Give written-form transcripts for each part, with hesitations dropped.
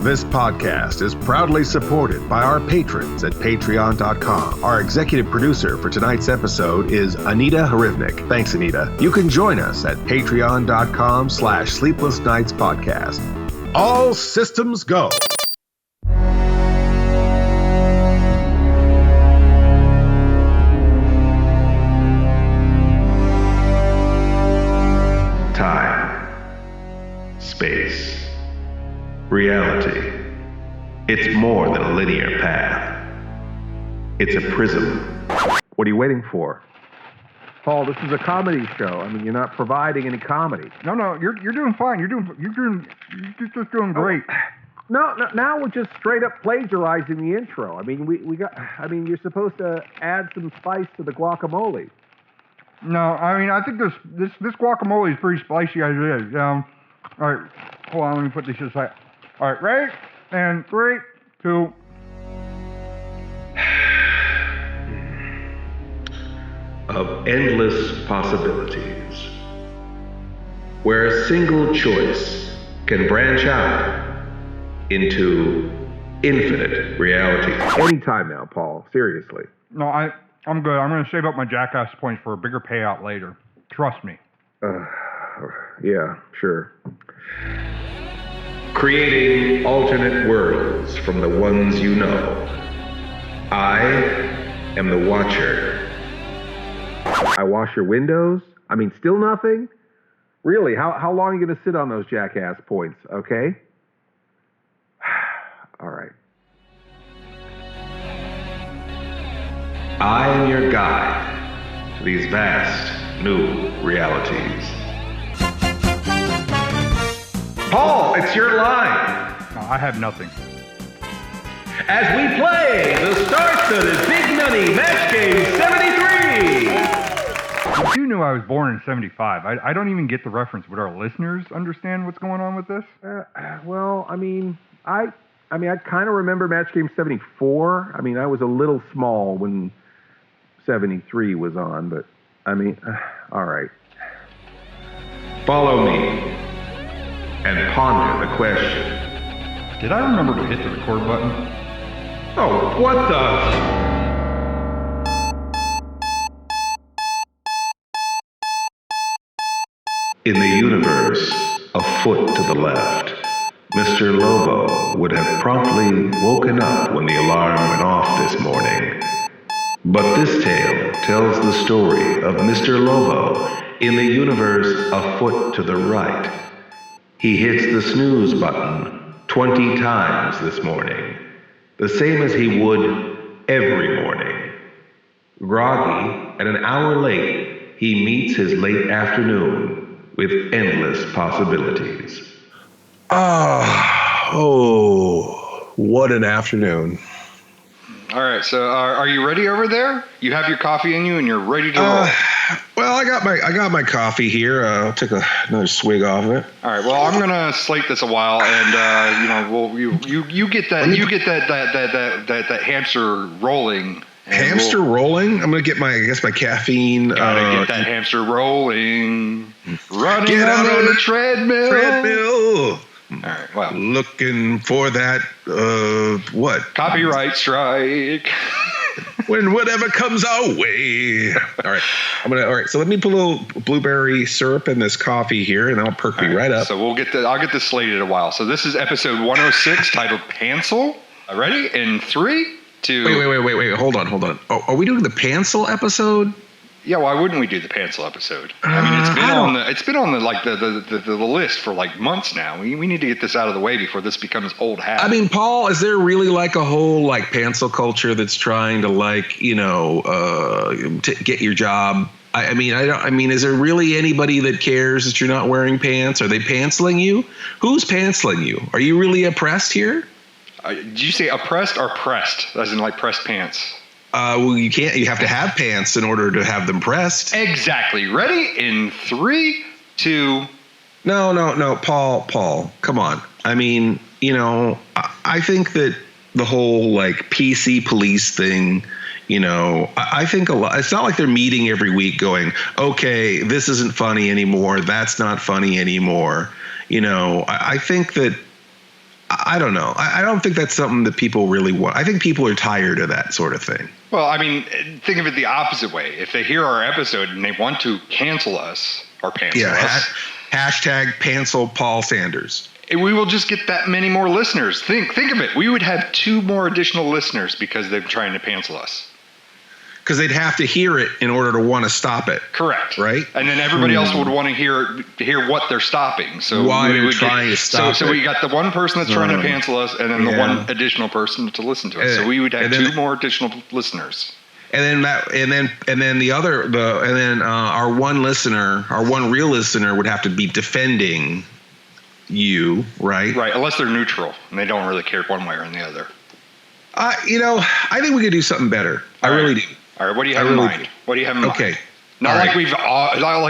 This podcast is proudly supported by our patrons at patreon.com. Our executive producer for tonight's episode is Anita Harivnik. Thanks, Anita. You can join us at patreon.com/Sleepless Knights podcast. All systems go. Time, space, reality. It's more than a linear path. It's a prism. What are you waiting for? Paul, this is a comedy show. I mean, you're not providing any comedy. No, you're doing fine. You're just doing great. No, now we're just straight up plagiarizing the intro. I mean, you're supposed to add some spice to the guacamole. No, I mean, I think this guacamole is pretty spicy as it is. All right, hold on, let me put this aside. All right, ready? And 3, 2. Of endless possibilities, where a single choice can branch out into infinite reality. Anytime now, Paul. Seriously. No, I'm good. I'm going to save up my jackass points for a bigger payout later. Trust me. Yeah, sure. Creating alternate worlds from the ones you know. I am the Watcher. I wash your windows? I mean, still nothing? Really? How long are you going to sit on those jackass points, okay? All right. I am your guide to these vast new realities. Paul, it's your line. No, I have nothing. As we play the star-studded Big Money Match Game 73. You knew I was born in 75. I don't even get the reference. Would our listeners understand what's going on with this? Well, I kind of remember Match Game 74. I mean, I was a little small when 73 was on, but all right. Follow me and ponder the question. Did I remember to hit the record button? Oh, what the? In the universe, a foot to the left, Mr. Lobo would have promptly woken up when the alarm went off this morning. But this tale tells the story of Mr. Lobo in the universe a foot to the right. He hits the snooze button 20 times this morning, the same as he would every morning. Groggy and an hour late, he meets his late afternoon with endless possibilities. Oh, what an afternoon. All right, so are you ready over there? You have your coffee in you and you're ready to roll. Well, I got my coffee here. I'll take another swig off of it. All right. Well, I'm gonna slate this a while, and you get that hamster rolling. Hamster rolling? I'm gonna get my caffeine. Gotta get that hamster rolling. Running on the treadmill. All right. Well, looking for that what? Copyright strike. When whatever comes our way. All right. All right. So let me put a little blueberry syrup in this coffee here, and that'll perk me right up. So I'll get this slated a while. So this is episode 106, titled Pantsel. Ready? In 3, 2. Wait. Hold on. Oh, are we doing the Pantsel episode? Yeah, why wouldn't we do the Pantsel episode? I mean, it's been on the list for like months now. We need to get this out of the way before this becomes old hat. I mean, Paul, is there really like a whole like Pantsel culture that's trying to like to get your job? I mean, is there really anybody that cares that you're not wearing pants? Are they pantseling you? Who's pantseling you? Are you really oppressed here? Did you say oppressed or pressed? As in like pressed pants? Well, you can't. You have to have pants in order to have them pressed. Exactly. Ready? In 3, 2. No, Paul, come on. I mean, I think that the whole like PC police thing, I think a lot. It's not like they're meeting every week going, okay, this isn't funny anymore. That's not funny anymore. I think that I don't know. I don't think that's something that people really want. I think people are tired of that sort of thing. Well, I mean, think of it the opposite way. If they hear our episode and they want to cancel us or cancel us. Hashtag cancel Paul Sanders. We will just get that many more listeners. Think of it. We would have 2 more additional listeners because they're trying to cancel us. Because they'd have to hear it in order to want to stop it. Correct. Right? And then everybody else would want to hear what they're stopping. So why they're trying to stop it. So we got the one person that's trying to cancel us, and then the one additional person to listen to us. So we would have 2 more additional listeners. And then our one listener, our one real listener, would have to be defending you, right? Right, unless they're neutral and they don't really care one way or the other. I think we could do something better. I really do. All right, what do you have in mind? What do you have in mind? Okay. Not like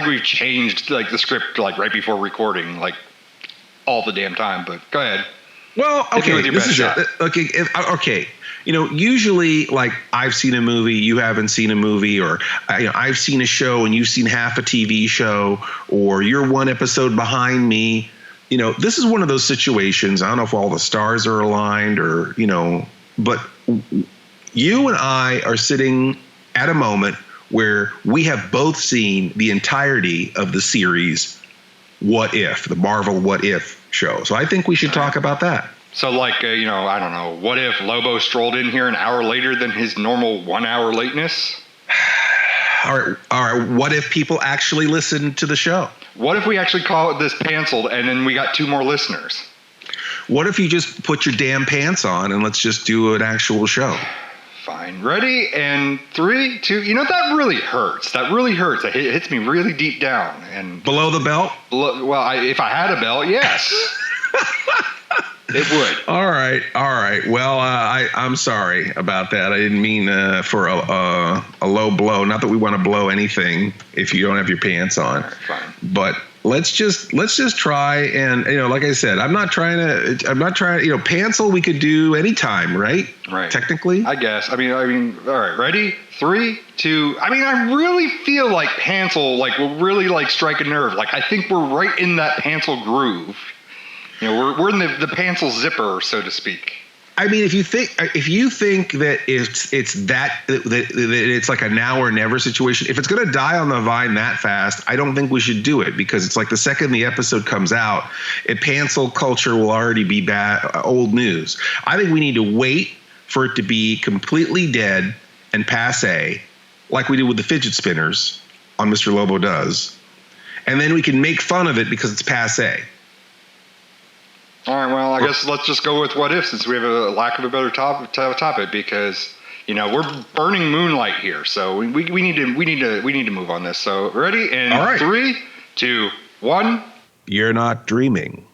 we've changed like the script like right before recording like all the damn time, but go ahead. Well, okay, this is it. Okay. Usually, like, I've seen a movie, you haven't seen a movie, or I've seen a show and you've seen half a TV show, or you're one episode behind me. This is one of those situations. I don't know if all the stars are aligned or but you and I are sitting at a moment where we have both seen the entirety of the series What If, the Marvel What If show. So I think we should talk about that. So like, I don't know, what if Lobo strolled in here an hour later than his normal 1 hour lateness? All right. What if people actually listened to the show? What if we actually call this canceled and then we got 2 more listeners? What if you just put your damn pants on and let's just do an actual show? Fine. Ready? And 3, 2. That really hurts. It hits me really deep down. And below the belt? If I had a belt, yes. It would. All right. Well, I'm sorry about that. I didn't mean for a low blow. Not that we want to blow anything if you don't have your pants on. Fine. But let's just try and like I said, I'm not trying pantsel we could do anytime, right? Right. Technically, I guess. I mean. All right. Ready? 3, 2. I really feel like pantsel will really strike a nerve. I think we're right in that pantsel groove. We're in the pantsel zipper, so to speak. I mean, if you think that it's like a now or never situation, if it's going to die on the vine that fast, I don't think we should do it, because it's like the second the episode comes out, pantsel culture will already be bad, old news. I think we need to wait for it to be completely dead and passé, like we did with the fidget spinners on Mr. Lobo Does, and then we can make fun of it because it's passé. All right, well, I guess let's just go with What If, since we have a lack of a better topic, because we're burning moonlight here, so we need to move on this. So ready? And all right. 3, 2, 1. You're not dreaming.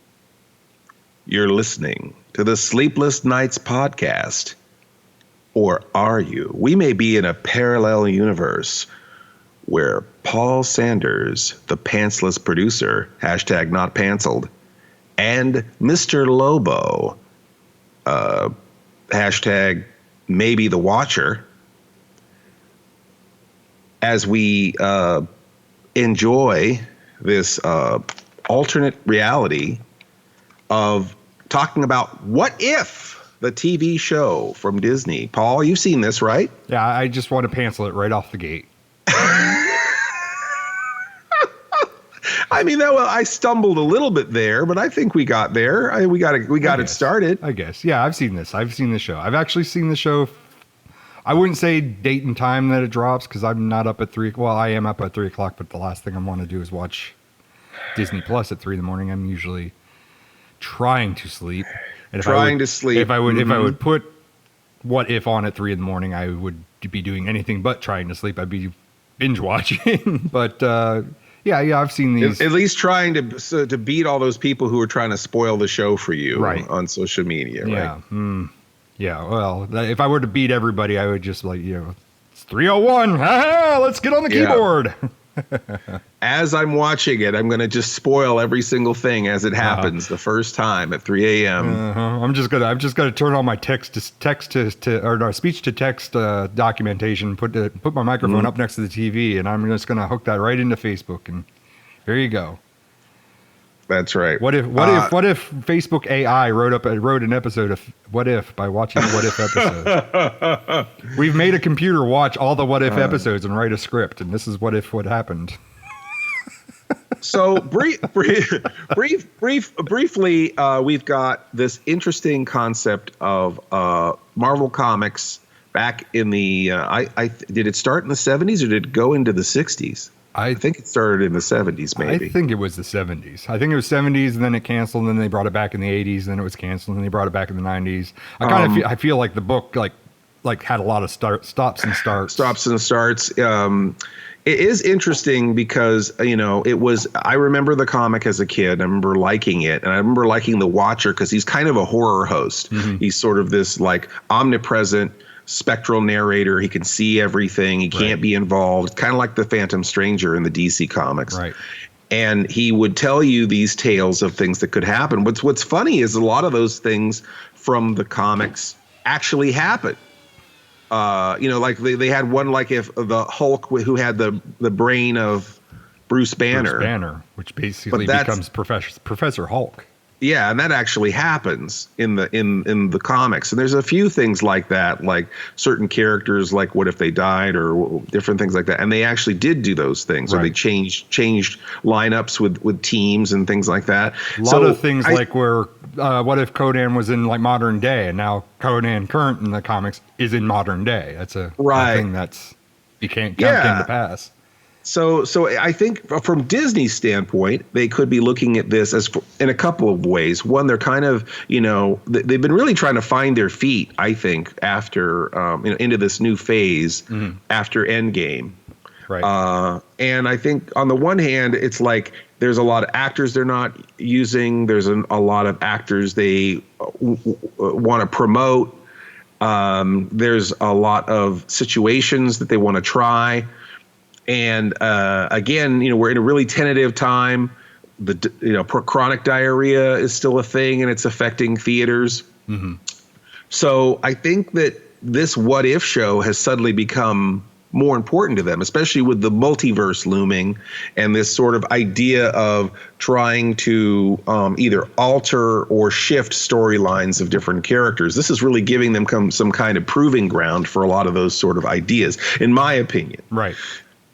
You're listening to the Sleepless Knights podcast, or are you? We may be in a parallel universe where Paul Sanders, the pantsless producer, hashtag not pantselled, and Mr. Lobo, hashtag maybe the watcher, as we enjoy this alternate reality of talking about What If, the TV show from Disney. Paul, you've seen this, right? Yeah, I just want to pantsel it right off the gate. I mean, I stumbled a little bit there, but I think we got there. We got it started. I guess. Yeah, I've seen this. I've seen the show. I've actually seen the show. I wouldn't say date and time that it drops, because I'm not up at 3. Well, I am up at 3 o'clock, but the last thing I want to do is watch Disney Plus at 3 in the morning. I'm usually trying to sleep. And if I would put What If on at 3 in the morning, I would be doing anything but trying to sleep. I'd be binge watching. But yeah, I've seen these. At least trying to beat all those people who are trying to spoil the show for you, right, on social media, yeah. Right? Yeah, well, if I were to beat everybody, I would just it's 3:01. Let's get on the keyboard. As I'm watching it, I'm going to just spoil every single thing as it happens the first time at 3 a.m. I'm just gonna turn on my speech to text documentation. Put my microphone up next to the TV, and I'm just gonna hook that right into Facebook, and there you go. That's right. What if Facebook AI wrote an episode of What If by watching the What If episode? We've made a computer watch all the What If episodes and write a script, and this is what happened. So briefly, we've got this interesting concept of Marvel Comics back in the. Did it start in the 70s or did it go into the 60s? I think it started in the 70s, maybe. I think it was the 70s. I think it was 70s, and then it canceled, and then they brought it back in the 80s, and then it was canceled, and then they brought it back in the 90s. I feel like the book like had a lot of stops and starts. Stops and starts. It is interesting because, I remember the comic as a kid. I remember liking it. And I remember liking the Watcher because he's kind of a horror host. Mm-hmm. He's sort of this like omnipresent spectral narrator. He can see everything. He can't be involved. Kind of like the Phantom Stranger in the DC comics. Right. And he would tell you these tales of things that could happen. What's funny is a lot of those things from the comics actually happen. Like they had one, like if the Hulk who had the brain of Bruce Banner, which basically becomes Professor Hulk. Yeah, and that actually happens in the comics. And there's a few things like that, like certain characters, like What If They Died, or different things like that. And they actually did do those things, or they changed lineups with teams and things like that. A lot of things like where what if Conan was in like modern day, and now Conan current in the comics is in modern day. That's a thing that's you can't came to pass. So I think from Disney's standpoint, they could be looking at this as in a couple of ways. One, they're kind of, they've been really trying to find their feet, I think, after into this new phase after Endgame. Right. And I think on the one hand, it's like there's a lot of actors they're not using. There's a lot of actors they want to promote. There's a lot of situations that they want to try. And again, we're in a really tentative time. Chronic diarrhea is still a thing, and it's affecting theaters. Mm-hmm. So I think that this What If show has suddenly become more important to them, especially with the multiverse looming and this sort of idea of trying to either alter or shift storylines of different characters. This is really giving them some kind of proving ground for a lot of those sort of ideas, in my opinion. Right.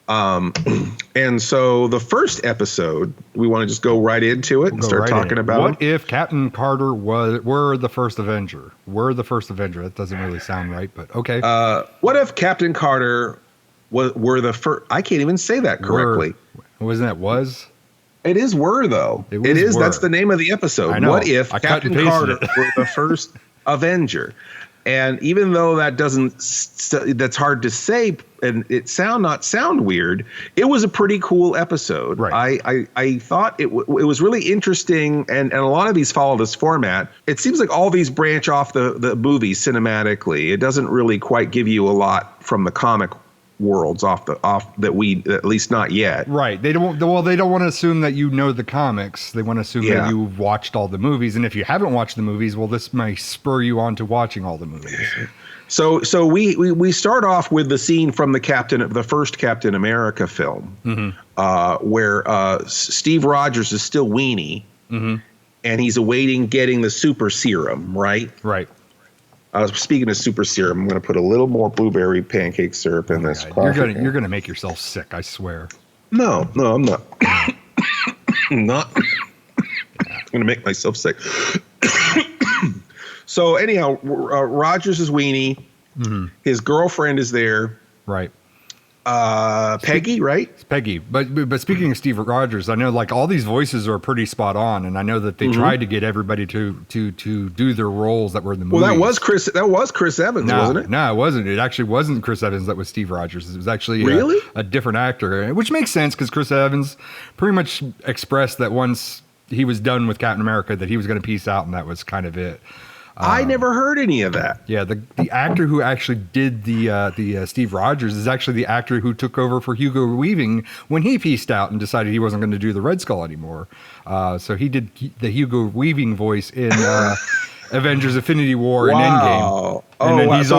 And so the first episode, we want to just go right into it and start talking about What if Captain Carter were the first Avenger? Were the first Avenger? That doesn't really sound right, but okay. What if Captain Carter were the first? I can't even say that correctly. Wasn't that was? It is were though. It is. Were. That's the name of the episode. I know. What if Captain Carter were the first Avenger? And even though that's hard to say, and it not sound weird, it was a pretty cool episode. Right. I thought it was really interesting, and a lot of these follow this format. It seems like all these branch off the movie cinematically. It doesn't really quite give you a lot from the comic worlds off that we, at least not yet. Right. They don't want to assume that you know the comics. They want to assume that you've watched all the movies. And if you haven't watched the movies, well, this may spur you on to watching all the movies. So we start off with the scene from the first Captain America film, where Steve Rogers is still weenie, and he's awaiting getting the super serum. Right. Right. Speaking of super serum, I'm going to put a little more blueberry pancake syrup in this coffee. You're going to make yourself sick, I swear. No, I'm not. I'm not. I'm going to make myself sick. So anyhow, Rogers is weenie. Mm-hmm. His girlfriend is there. Right. Peggy, right? It's Peggy. But speaking of Steve Rogers, I know like all these voices are pretty spot on, and I know that they tried to get everybody to do their roles that were in the movie. Well, that was Chris Evans, wasn't it? No, it wasn't. It actually wasn't Chris Evans that was Steve Rogers. It was actually a different actor, which makes sense because Chris Evans pretty much expressed that once he was done with Captain America that he was going to peace out, and that was kind of it. I never heard any of that. Yeah, the actor who actually did the Steve Rogers is actually the actor who took over for Hugo Weaving when he peaced out and decided he wasn't going to do the Red Skull anymore. So he did the Hugo Weaving voice in Avengers: Infinity War and Endgame. And then he's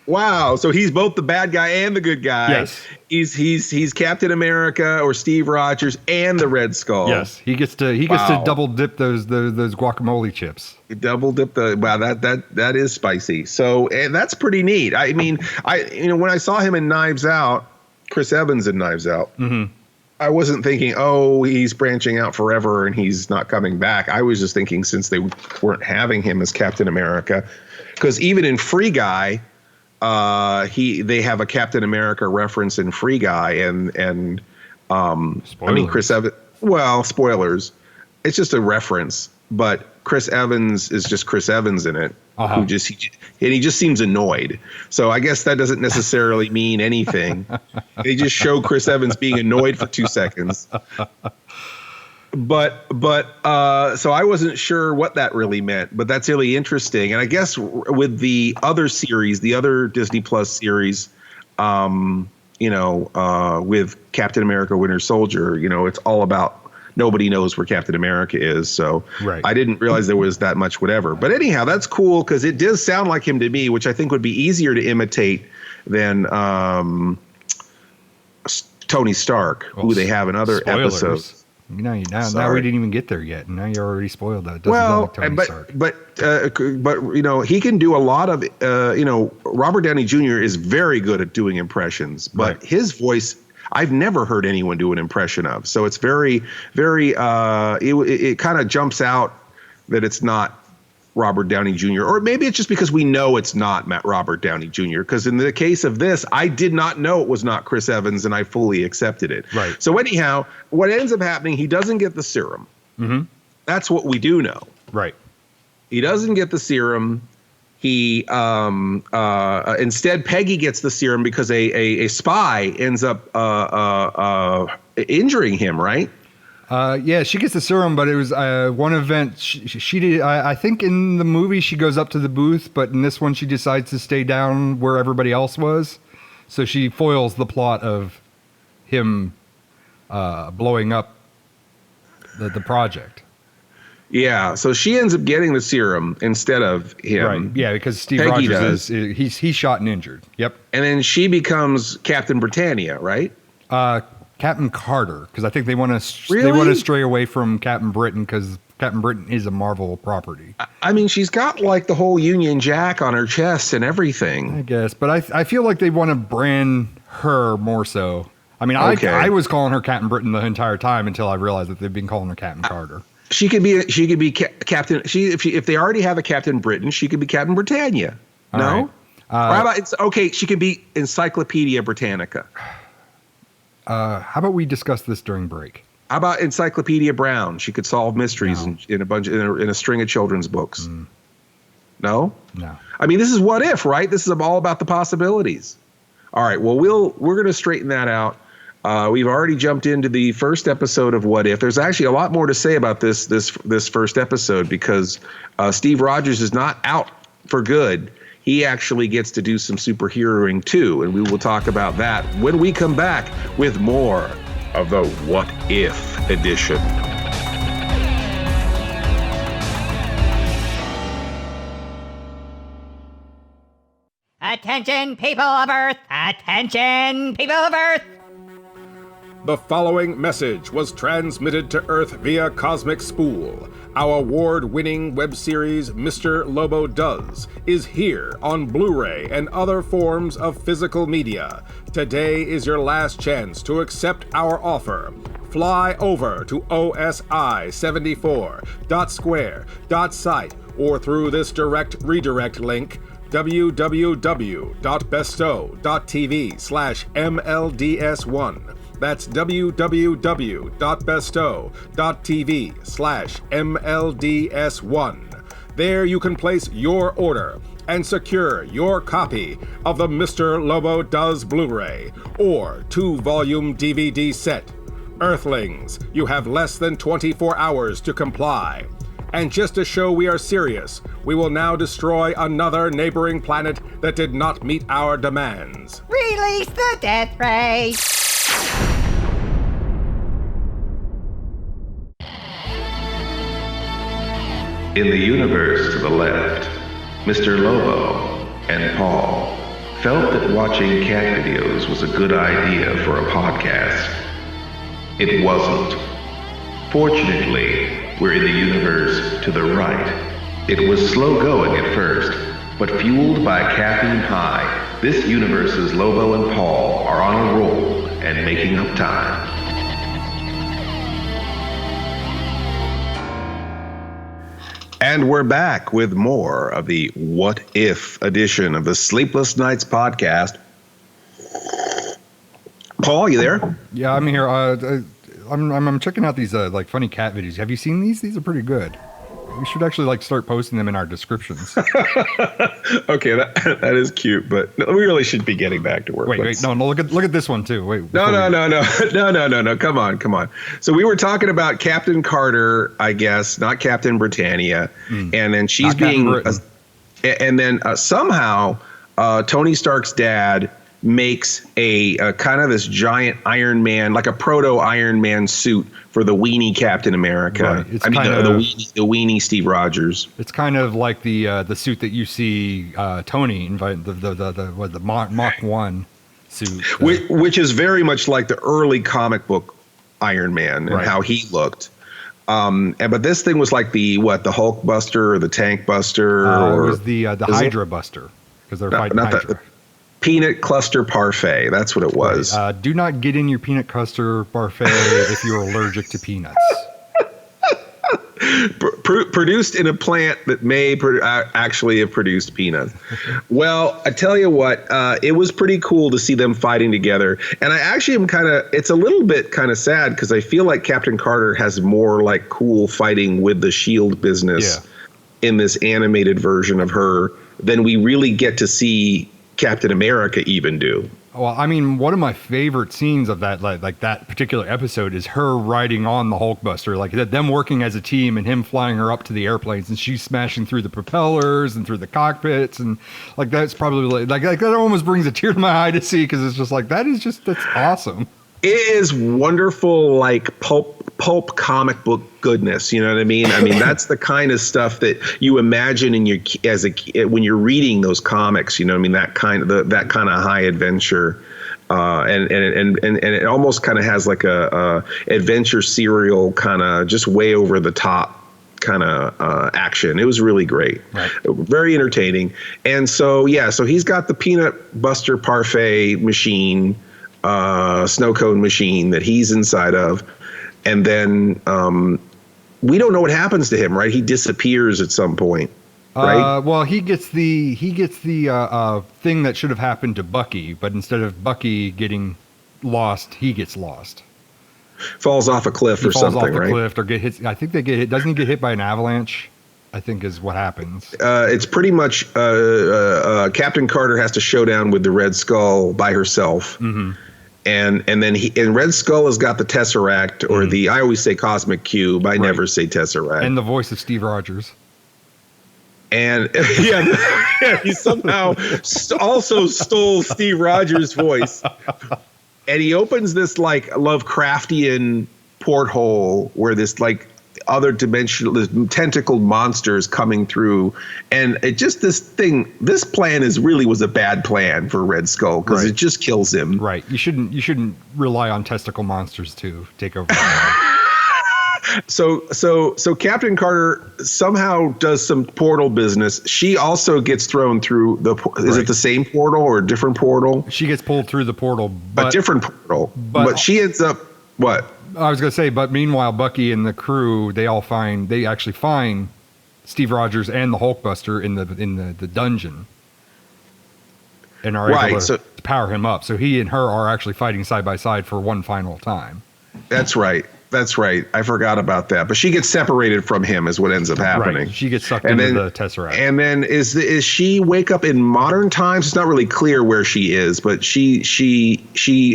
Wow. So he's both the bad guy and the good guy. Yes. He's Captain America or Steve Rogers and the Red Skull. Yes. He gets to double dip those guacamole chips. Double dip that is spicy. So, and that's pretty neat. I mean, when I saw him in Knives Out, Chris Evans in Knives Out, I wasn't thinking, oh, he's branching out forever and he's not coming back. I was just thinking, since they weren't having him as Captain America, because even in Free Guy, they have a Captain America reference in Free Guy, and I mean, Chris Evans. Well, spoilers. It's just a reference, but Chris Evans is just Chris Evans in it, who he just seems annoyed. So I guess that doesn't necessarily mean anything. They just show Chris Evans being annoyed for 2 seconds. But so I wasn't sure what that really meant, but that's really interesting. And I guess with the other series, the other Disney Plus series, with Captain America: Winter Soldier, it's all about nobody knows where Captain America is. So I didn't realize there was that much whatever. But anyhow, that's cool because it does sound like him to me, which I think would be easier to imitate than Tony Stark, who they have in other episodes. Now we didn't even get there yet, and now you're already spoiled. That doesn't sound like Tony Stark. But he can do a lot of Robert Downey Jr. is very good at doing impressions, but his voice I've never heard anyone do an impression of. So it's very, very it kind of jumps out that it's not Robert Downey Jr. Or maybe it's just because we know it's not Robert Downey Jr. Because in the case of this, I did not know it was not Chris Evans, and I fully accepted it. Right. So anyhow, what ends up happening, he doesn't get the serum. Mm-hmm. That's what we do know. Right. He doesn't get the serum. He instead Peggy gets the serum because a spy ends up injuring him. Right. Yeah, she gets the serum, but it was one event she did. I think in the movie she goes up to the booth, but in this one she decides to stay down where everybody else was. So she foils the plot of him blowing up the project. Yeah, so she ends up getting the serum instead of him. Right. Yeah, because Steve Rogers he's shot and injured. Yep. And then she becomes Captain Britannia, right? Captain Carter, because I think they want to stray away from Captain Britain because Captain Britain is a Marvel property. I mean, she's got like the whole Union Jack on her chest and everything. I guess, but I feel like they want to brand her more so. I mean, I was calling her Captain Britain the entire time until I realized that they've been calling her Captain Carter. She could be Captain. If they already have a Captain Britain, she could be Captain Britannia. No. Right. Or how about she could be Encyclopedia Britannica. How about we discuss this during break? How about Encyclopedia Brown? She could solve mysteries in a string of children's books. No? No. I mean, this is What If, right? This is all about the possibilities. All right. Well, we're going to straighten that out. We've already jumped into the first episode of What If. There's actually a lot more to say about this first episode because Steve Rogers is not out for good. He actually gets to do some superheroing too, and we will talk about that when we come back with more of the What If edition. Attention, people of Earth! Attention, people of Earth! The following message was transmitted to Earth via Cosmic Spool. Our award-winning web series, Mr. Lobo Does, is here on Blu-ray and other forms of physical media. Today is your last chance to accept our offer. Fly over to osi74.square.site or through this direct redirect link, www.bestow.tv/MLDS1. That's www.bestow.tv/MLDS1. There you can place your order and secure your copy of the Mr. Lobo Does Blu-ray or 2-volume DVD set. Earthlings, you have less than 24 hours to comply. And just to show we are serious, we will now destroy another neighboring planet that did not meet our demands. Release the death ray! In the universe to the left, Mr. Lobo and Paul felt that watching cat videos was a good idea for a podcast. It wasn't. Fortunately, we're in the universe to the right. It was slow going at first, but fueled by caffeine high, this universe's Lobo and Paul are on a roll and making up time. And we're back with more of the What If edition of the Sleepless Nights podcast. Paul, you there? Yeah, I'm here. I'm checking out these like funny cat videos. Have you seen these? These are pretty good. We should actually like start posting them in our descriptions. Okay, that is cute, but we really should be getting back to work. Wait, no, look at this one too. Wait, no. Come on. So we were talking about Captain Carter, I guess, not Captain Britannia, and then she's being, and then somehow Tony Stark's dad makes a kind of this giant Iron Man, like a proto Iron Man suit for the weenie Captain America. Right. The weenie Steve Rogers. It's kind of like the suit that you see Tony invite the Mach 1 suit, which is very much like the early comic book Iron Man and how he looked. But this thing was like the Hulk Buster or the Tank Buster, or it was the Hydra Buster, because they're fighting Hydra. Peanut cluster parfait. That's what it was. Right. Do not get in your peanut cluster parfait if you're allergic to peanuts. Produced in a plant that may actually have produced peanuts. Well, I tell you what, it was pretty cool to see them fighting together. And I actually am it's a little bit kind of sad because I feel like Captain Carter has more like cool fighting with the SHIELD business in this animated version of her than we really get to see Captain America even do. Well, I mean, one of my favorite scenes of that, like that particular episode, is her riding on the Hulkbuster, like them working as a team and him flying her up to the airplanes, and she's smashing through the propellers and through the cockpits, and like that's probably like that almost brings a tear to my eye to see, because it's just like that's awesome. It is wonderful, like pulp comic book goodness. You know what I mean? I mean, that's the kind of stuff that you imagine when you're reading those comics. You know what I mean? That kind of high adventure, and it almost kind of has like a adventure serial kind of just way over the top kind of action. It was really great, very entertaining. And so he's got the peanut buster parfait machine. Snow cone machine that he's inside of, and then we don't know what happens to him, right? He disappears at some point, right? Well, he gets the thing that should have happened to Bucky, but instead of Bucky getting lost, he gets lost. Falls off a cliff or something, right? Falls off a cliff or get hit. I think they get hit. Doesn't he get hit by an avalanche? I think is what happens. It's pretty much Captain Carter has to show down with the Red Skull by herself. Mm-hmm. And then Red Skull has got the Tesseract, or I always say Cosmic Cube. I never say Tesseract. And the voice of Steve Rogers. And he somehow also stole Steve Rogers' voice. And he opens this like Lovecraftian porthole where this like other dimensional tentacled monsters coming through, and this plan was a bad plan for Red Skull, because it just kills him. Right. You shouldn't rely on testicle monsters to take over. So Captain Carter somehow does some portal business. She also gets thrown through is it the same portal or a different portal? She gets pulled through the portal, a different portal, but she ends up what? I was going to say, but meanwhile, Bucky and the crew, they actually find Steve Rogers and the Hulkbuster in the dungeon, and are able to power him up. So he and her are actually fighting side by side for one final time. That's right. I forgot about that. But she gets separated from him is what ends up happening. Right. She gets sucked into the Tesseract. And then is she wake up in modern times? It's not really clear where she is, but she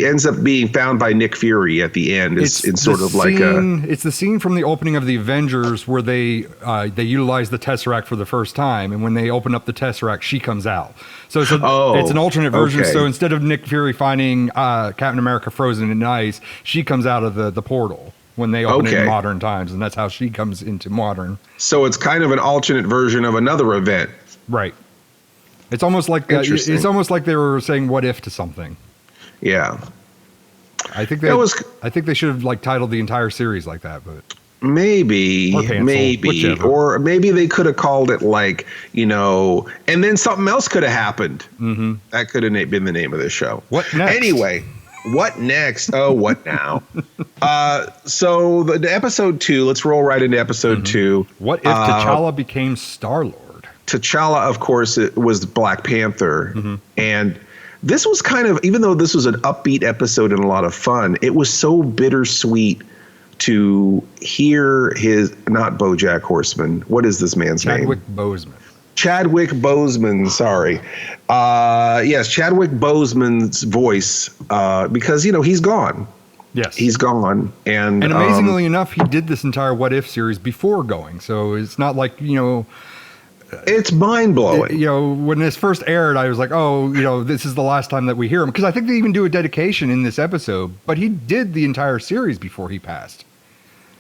ends up being found by Nick Fury at the end. It's the scene from the opening of the Avengers where they utilize the Tesseract for the first time, and when they open up the Tesseract, she comes out. So it's an alternate version. Okay. So instead of Nick Fury finding Captain America frozen in ice, she comes out of the portal when they open it in modern times, and that's how she comes into modern. So it's kind of an alternate version of another event. Right. It's almost like it's almost like they were saying "What if" to something. Yeah. I think they should have like titled the entire series like that, but maybe, whichever. or maybe they could have called it like, and then something else could have happened. Mm-hmm. That could have been the name of this show. What next? Anyway, what next? Oh, what now? So the episode 2. Let's roll right into episode 2. What if T'Challa became Star-Lord? T'Challa, of course, it was Black Panther, and this was kind of, even though this was an upbeat episode and a lot of fun, it was so bittersweet to hear not BoJack Horseman. What is this man's name? Chadwick Boseman, sorry. Yes, Chadwick Boseman's voice, because, he's gone. Yes. He's gone. And amazingly enough, he did this entire What If series before going. So it's not like, it's mind-blowing. When this first aired, I was like, this is the last time that we hear him. Because I think they even do a dedication in this episode. But he did the entire series before he passed.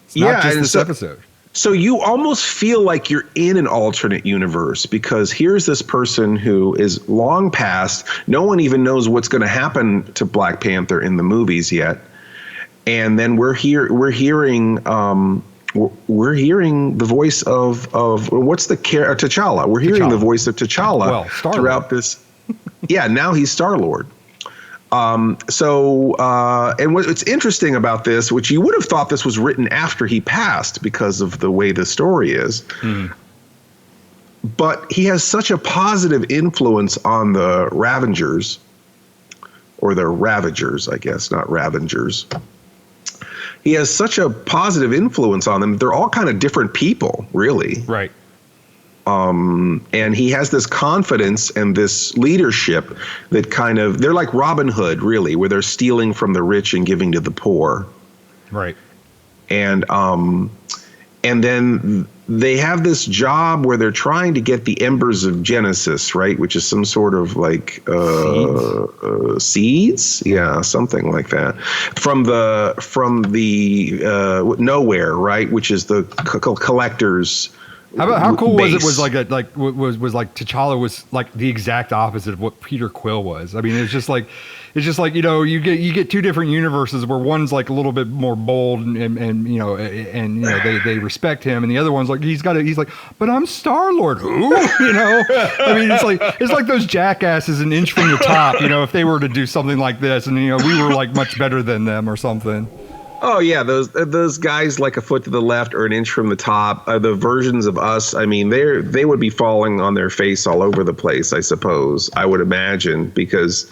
It's not just this episode. So you almost feel like you're in an alternate universe, because here's this person who is long past. No one even knows what's going to happen to Black Panther in the movies yet. And then we're hearing the voice of what's the T'Challa. We're hearing the voice of T'Challa throughout this. Yeah, now he's Star-Lord. And what's interesting about this, which you would have thought this was written after he passed because of the way the story is, but he has such a positive influence on the Ravengers, or the Ravagers, I guess, not Ravengers. He has such a positive influence on them. They're all kind of different people, really. Right. And he has this confidence and this leadership that they're like Robin Hood, really, where they're stealing from the rich and giving to the poor. Right. And then they have this job where they're trying to get the embers of Genesis, right? Which is some sort of like seeds? Yeah, something like that. From the nowhere, right? Which is the collectors. How cool base. was it? Was like T'Challa was like the exact opposite of what Peter Quill was. I mean, it's just like you get two different universes where one's like a little bit more bold and they respect him, and the other one's like he's like, but I'm Star-Lord. Who? I mean, it's like those jackasses an inch from the top. If they were to do something like this, and we were like much better than them or something. Oh yeah, those guys like a foot to the left or an inch from the top. The versions of us, I mean, they would be falling on their face all over the place, I suppose. I would imagine, because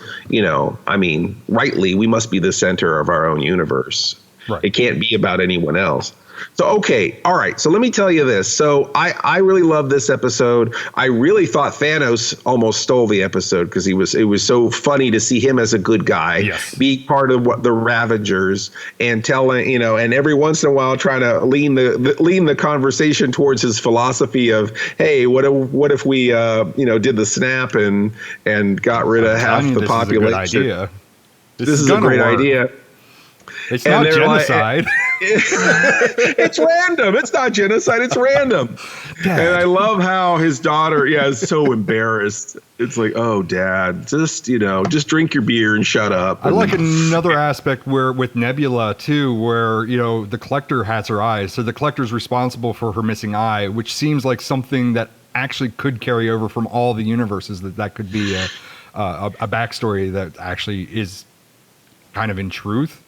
I mean, rightly, we must be the center of our own universe. Right. It can't be about anyone else. So, okay. All right. So let me tell you this. So I really love this episode. I really thought Thanos almost stole the episode, because it was so funny to see him as a good guy, be part of the Ravagers, and telling, and every once in a while trying to lean the conversation towards his philosophy of, hey, what if we, did the snap and got rid of half the population? This is a great idea. It's not genocide. It's random. It's not genocide. It's random. Dad. And I love how his daughter, is so embarrassed. It's like, oh, Dad, just drink your beer and shut up. I like another aspect with Nebula too, where the Collector has her eyes, so the Collector's responsible for her missing eye, which seems like something that actually could carry over from all the universes. That could be a backstory that actually is kind of in truth.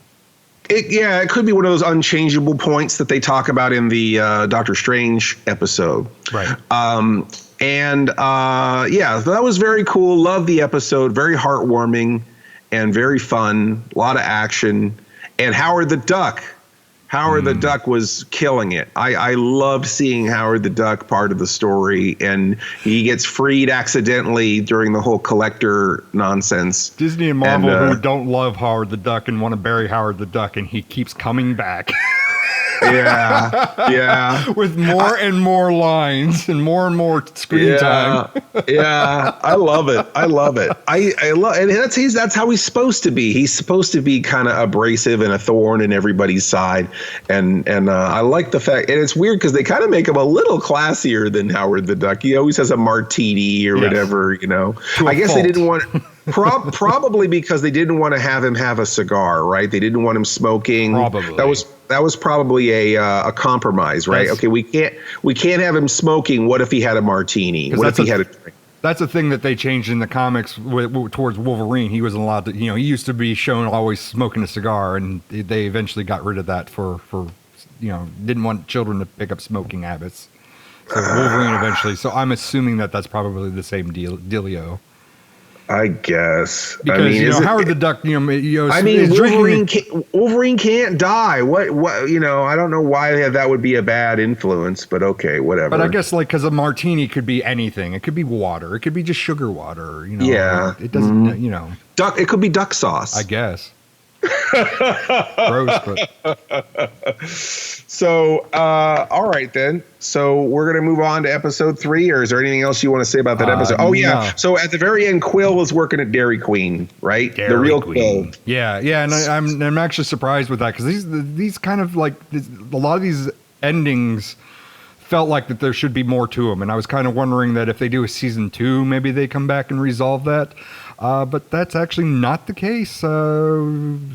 It could be one of those unchangeable points that they talk about in the Doctor Strange episode. Right. So that was very cool. Love the episode. Very heartwarming and very fun. A lot of action. And Howard the Duck. Howard the Duck was killing it. I loved seeing Howard the Duck part of the story, and he gets freed accidentally during the whole Collector nonsense. Disney and Marvel who don't love Howard the Duck and want to bury Howard the Duck, and he keeps coming back. Yeah. With more and more lines and more screen time. Yeah. I love it. I love it. I love, and that's how he's supposed to be. He's supposed to be kind of abrasive and a thorn in everybody's side. And I like the fact, and it's weird because they kind of make him a little classier than Howard the Duck. He always has a martini or whatever, you know. I guess they didn't want. Probably because they didn't want to have him have a cigar, right? They didn't want him smoking. Probably. That was probably a compromise, right? Okay, we can't have him smoking. What if he had a martini? What if he had a drink? That's a thing that they changed in the comics towards Wolverine. He wasn't allowed to, he used to be shown always smoking a cigar, and they eventually got rid of that for didn't want children to pick up smoking habits. So Wolverine eventually. So I'm assuming that's probably the same dealio. I guess. Because Howard the Duck, Wolverine can't die. What I don't know why that would be a bad influence, but okay, whatever. But I guess because a martini could be anything. It could be water. It could be just sugar water. Yeah. It doesn't. Duck. It could be duck sauce. I guess. Gross, but. So, all right then. So we're gonna move on to episode 3, or is there anything else you want to say about that episode? Oh yeah. No. So at the very end, Quill was working at Dairy Queen, right? The real Quill. Yeah, and I'm actually surprised with that because these kind of like a lot of these endings felt like that there should be more to them, and I was kind of wondering that if they do a season 2, maybe they come back and resolve that. But that's actually not the case.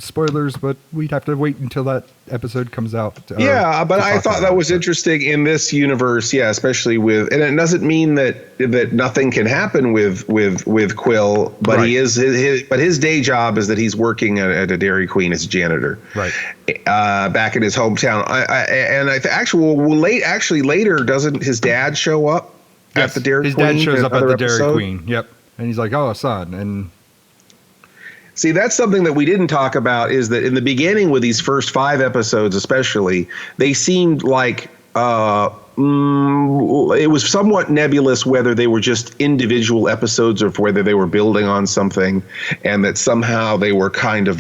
Spoilers, but we'd have to wait until that episode comes out. But I thought that was interesting in this universe. Yeah, especially with, and it doesn't mean that nothing can happen with Quill, but right. His day job is that he's working at a Dairy Queen as a janitor, right? Back in his hometown. Later, doesn't his dad show up at the Dairy Queen? His dad shows up at the Dairy Queen. Yep. And he's like, "Oh, son." And see, that's something that we didn't talk about, is that in the beginning with these first 5 episodes, especially, they seemed like it was somewhat nebulous whether they were just individual episodes or whether they were building on something, and that somehow they were kind of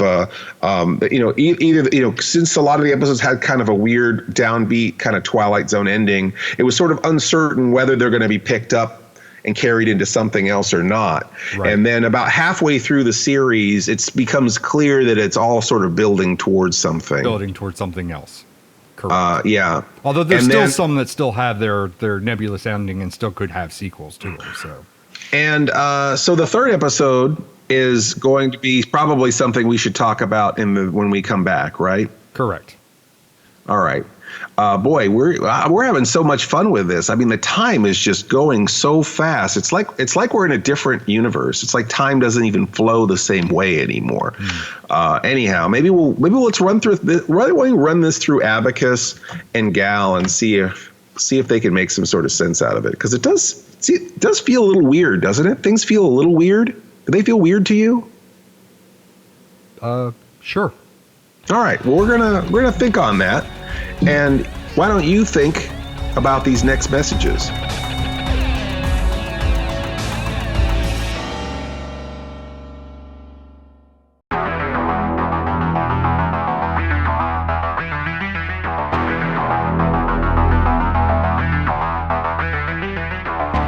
since a lot of the episodes had kind of a weird downbeat kind of Twilight Zone ending, it was sort of uncertain whether they're going to be picked up and carried into something else or not. Right. And then about halfway through the series, it becomes clear that it's all sort of building towards something. Building towards something else. Correct. Yeah. Although there's still some that still have their nebulous ending and still could have sequels to them. So. And so the 3rd episode is going to be probably something we should talk about when we come back, right? Correct. All right. Boy, we're having so much fun with this. I mean, the time is just going so fast. It's like we're in a different universe. It's like time doesn't even flow the same way anymore. Anyhow, maybe let's run this through Abacus and Gal and see if they can make some sort of sense out of it, because it does feel a little weird, doesn't it? Things feel a little weird. Do they feel weird to you? Sure. All right. Well, we're gonna think on that. And why don't you think about these next messages?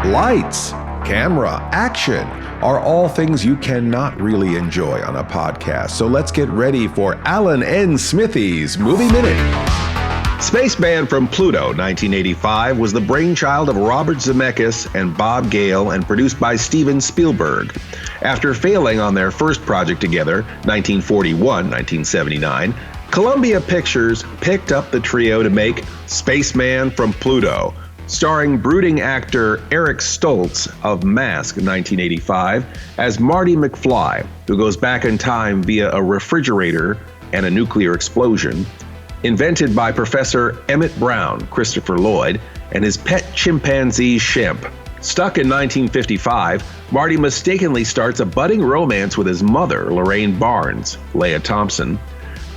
Lights, camera, action are all things you cannot really enjoy on a podcast. So let's get ready for Alan N. Smithy's Movie Minute. Spaceman from Pluto, 1985, was the brainchild of Robert Zemeckis and Bob Gale and produced by Steven Spielberg. After failing on their first project together, 1941-1979, Columbia Pictures picked up the trio to make Spaceman from Pluto, starring brooding actor Eric Stoltz of Mask, 1985, as Marty McFly, who goes back in time via a refrigerator and a nuclear explosion, invented by Professor Emmett Brown, Christopher Lloyd, and his pet chimpanzee Shemp. Stuck in 1955, Marty mistakenly starts a budding romance with his mother, Lorraine Barnes, Leah Thompson,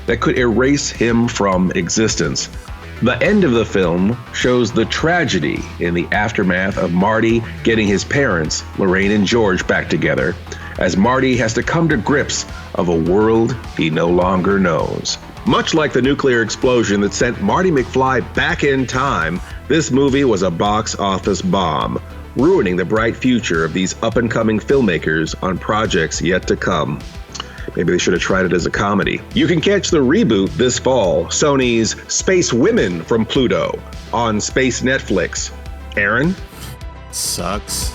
that could erase him from existence. The end of the film shows the tragedy in the aftermath of Marty getting his parents, Lorraine and George, back together, as Marty has to come to grips of a world he no longer knows. Much like the nuclear explosion that sent Marty McFly back in time, this movie was a box office bomb, ruining the bright future of these up-and-coming filmmakers on projects yet to come. Maybe they should have tried it as a comedy. You can catch the reboot this fall, Sony's Space Women from Pluto, on Space Netflix. Aaron? Sucks.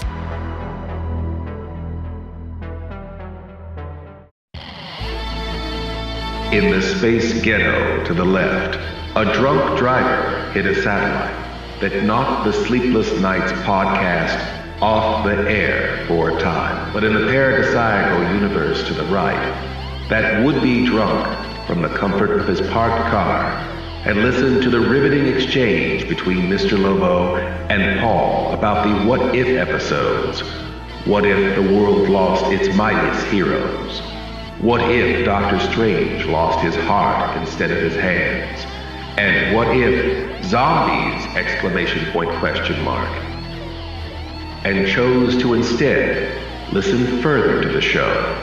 In the space ghetto to the left, a drunk driver hit a satellite that knocked the Sleepless Knights podcast off the air for a time. But in the paradisiacal universe to the right, that would-be drunk from the comfort of his parked car had listened to the riveting exchange between Mr. Lobo and Paul about the What If episodes. What if the world lost its mightiest heroes? What if Doctor Strange lost his heart instead of his hands? And what if zombies, ! And chose to instead listen further to the show,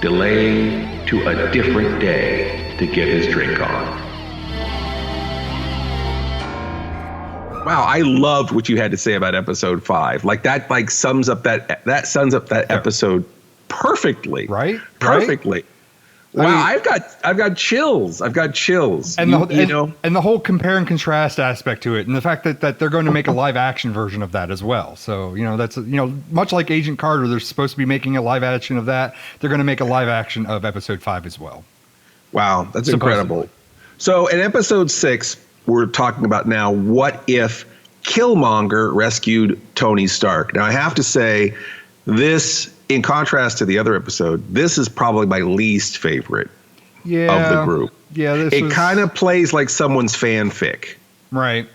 delaying to a different day to get his drink on. Wow, I loved what you had to say about episode 5. Like that sums up that episode perfectly. Right? Perfectly. I Wow, mean, I've got chills. I've got chills. And You the whole compare and contrast aspect to it, and the fact that they're going to make a live action version of that as well. So that's much like Agent Carter, they're supposed to be making a live action of that. They're going to make a live action of episode 5 as well. Wow, that's Supposedly. incredible. So in episode 6, we're talking about now what if Killmonger rescued Tony Stark. Now I have to say, this, in contrast to the other episode, this is probably my least favorite of the group. Yeah, it kind of plays like someone's fanfic. Right.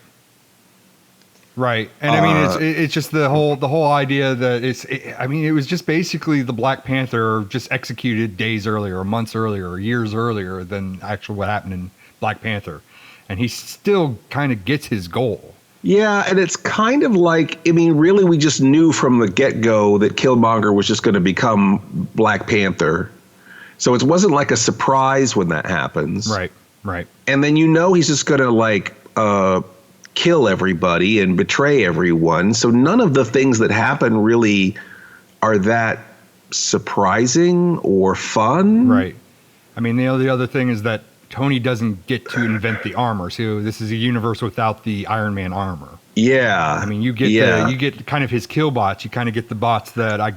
And I mean, it's just the whole idea that it was just basically the Black Panther just executed days earlier, months earlier, years earlier than actually what happened in Black Panther, and he still kind of gets his goal. Yeah, and it's kind of like, I mean, really, we just knew from the get-go that Killmonger was just going to become Black Panther. So it wasn't like a surprise when that happens. Right. And then he's just going to kill everybody and betray everyone. So none of the things that happen really are that surprising or fun. Right. I mean, the other thing is that Tony doesn't get to invent the armor. So this is a universe without the Iron Man armor. Yeah. I mean, you get kind of his kill bots. You kind of get the bots that I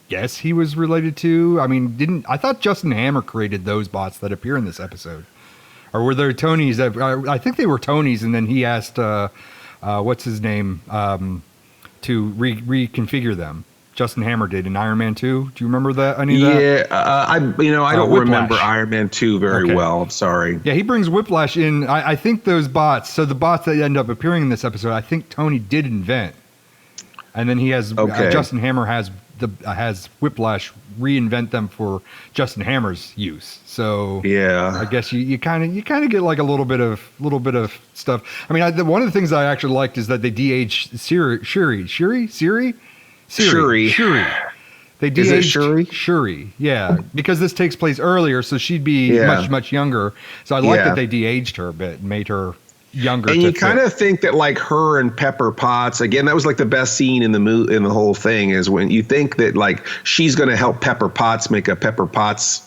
guess he was related to. I mean, I thought Justin Hammer created those bots that appear in this episode. Or were there Tonys? I think they were Tonys, and then he asked, what's his name, to reconfigure them. Justin Hammer did in Iron Man 2. Do you remember that? Any of that? Yeah, I don't Whiplash. remember Iron Man 2 very well. I'm sorry. Yeah, he brings Whiplash in. I think those bots, so the bots that end up appearing in this episode, I think Tony did invent. And then he has, Justin Hammer has Whiplash reinvent them for Justin Hammer's use. So yeah, I guess you kind of get like a little bit of stuff. I mean, one of the things I actually liked is that they de-aged Shuri. They de-aged Shuri, yeah, because this takes place earlier, so she'd be much younger. So I like that they de-aged her a bit and made her younger. And you kind of think that like her and Pepper Potts, again, that was like the best scene in the whole thing, is when you think that like she's going to help Pepper Potts make a Pepper Potts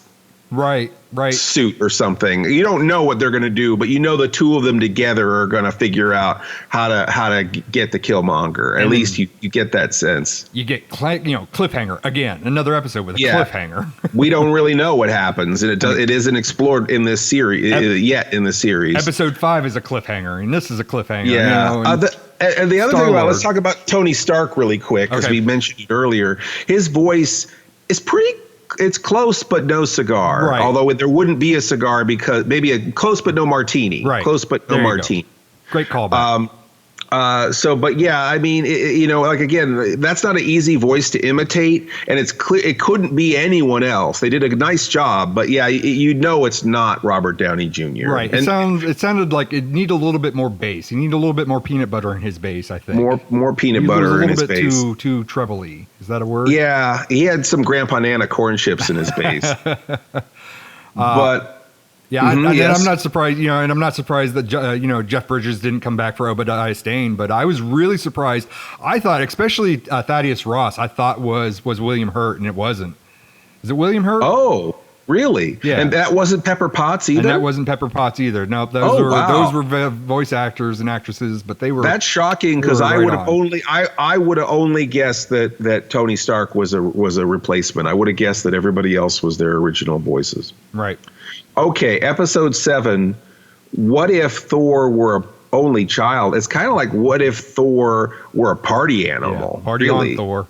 right suit or something. You don't know what they're going to do, but the two of them together are going to figure out how to get the Killmonger. At least you get that sense. You get cliffhanger again, another episode with a cliffhanger. We don't really know what happens, and it isn't explored in this series yet. In the series, episode 5 is a cliffhanger, and this is a cliffhanger. Yeah. And the other thing let's talk about Tony Stark really quick, because we mentioned it earlier. His voice is it's close but no cigar. Right. Although there wouldn't be a cigar, because maybe a close but no martini. Right. Close but no martini. Great callback. But yeah, I mean, like again, that's not an easy voice to imitate, and it's clear it couldn't be anyone else. They did a nice job, but yeah, it's not Robert Downey Jr. Right. It sounded like it needed a little bit more bass. You need a little bit more peanut butter in his bass, I think. More peanut butter in his bass. A little bit too trebly. Is that a word? Yeah, he had some Grandpa Nana corn chips in his bass. But Yeah, and yes. I'm not surprised, and I'm not surprised that Jeff Bridges didn't come back for Obadiah Stane, but I was really surprised. I thought, especially Thaddeus Ross, I thought was William Hurt, and it wasn't. Is it William Hurt? Oh, really? Yeah. And that wasn't Pepper Potts either? And that wasn't Pepper Potts either. No, those were voice actors and actresses, but they were. That's shocking because I would have only guessed that Tony Stark was a replacement. I would have guessed that everybody else was their original voices. Right. Okay, episode 7. What if Thor were an only child? It's kind of like what if Thor were a party animal? Yeah, party on Thor.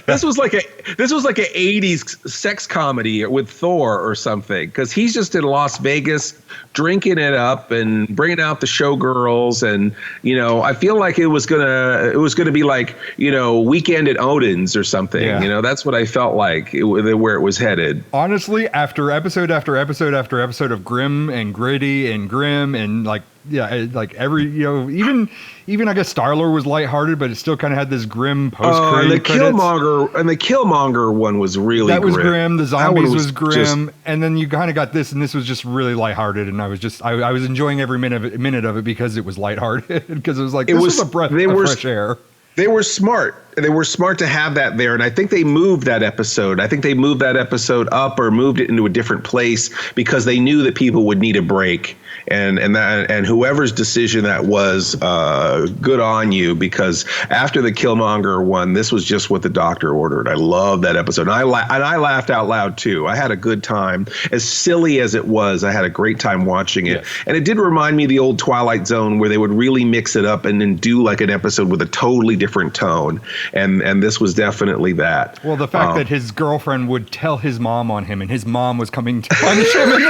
This was like a 80s sex comedy with Thor or something, because he's just in Las Vegas drinking it up and bringing out the showgirls, and I feel like it was gonna be like Weekend at Odin's or something. Yeah. That's what I felt like where it was headed. Honestly, after episode after episode after episode of grim and gritty and grim and like every even I guess Star-Lord was lighthearted, but it still kind of had this grim post-credit credits. The Killmonger one was really that was grim. The zombies was grim, just, and then you kind of got this, and this was just really lighthearted, and I was enjoying every minute of it because it was lighthearted, because it was like this was a breath of fresh air. They were smart. They were smart to have that there, and I think they moved that episode. I think they moved that episode up or moved it into a different place because they knew that people would need a break. And whoever's decision that was, good on you, because after the Killmonger one, this was just what the doctor ordered. I love that episode, and I laughed out loud too. I had a good time. As silly as it was, I had a great time watching it. Yes. And it did remind me of the old Twilight Zone, where they would really mix it up and then do like an episode with a totally different tone. And this was definitely that. Well, the fact that his girlfriend would tell his mom on him, and his mom was coming to punish him, and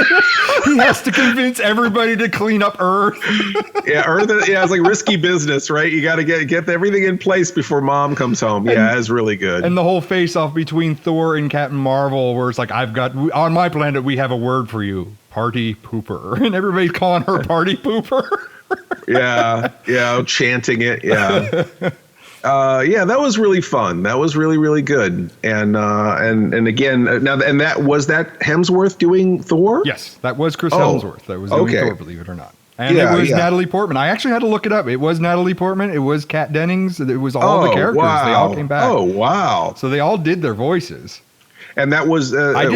he has to convince everybody to clean up Earth. Earth. Yeah, it's like risky business, right? You got to get everything in place before mom comes home. Yeah, it's really good. And the whole face-off between Thor and Captain Marvel, where it's like, on my planet, we have a word for you, party pooper, and everybody's calling her party pooper. yeah, chanting it. Yeah. That was really fun. That was really, really good. And again, that was that Hemsworth doing Thor? Yes, that was Chris Hemsworth. That was doing Thor, believe it or not. And it was Natalie Portman. I actually had to look it up. It was Natalie Portman. It was Kat Dennings. It was all the characters. Wow. They all came back. Oh, wow. So they all did their voices. And that was, I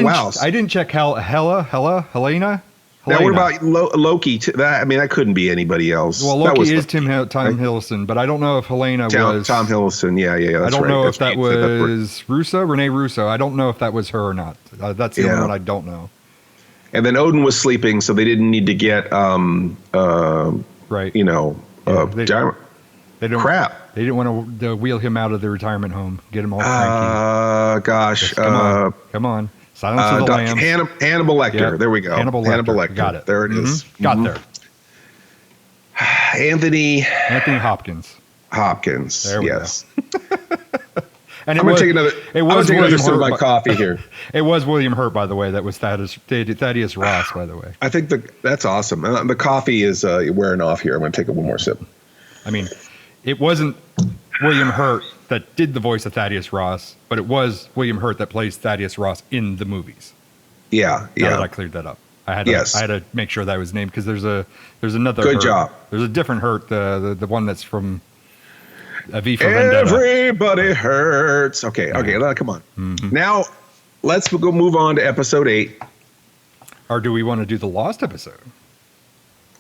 didn't check Helena. Now, what about Loki? That couldn't be anybody else. Well, Loki is Tom Hiddleston, but I don't know if Helena was Tom Hiddleston. Yeah, that's I don't right. know if that was Renee Russo. I don't know if that was her or not. That's the only one I don't know. And then Odin was sleeping, so they didn't need to get right. They didn't crap. They didn't want to wheel him out of the retirement home, get him all cranky. Gosh. Come on. Silence of the Lambs. Hannibal Lecter. Yep. There we go. Hannibal Lecter. Got it. There it is. Got there. Anthony Hopkins. There we go. And I'm going to take another sip of my coffee here. It was William Hurt, by the way. That was Thaddeus Ross, by the way. I think that's awesome. The coffee is wearing off here. I'm going to take one more sip. I mean, it wasn't William Hurt that did the voice of Thaddeus Ross, but it was William Hurt that plays Thaddeus Ross in the movies. Yeah. Now that I cleared that up. I had to make sure that was named, because there's another Good Hurt. job. There's a different Hurt, the one that's from V for Vendetta. Everybody hurts. Okay, come on. Mm-hmm. Now let's move on to episode 8. Or do we want to do the Lost episode?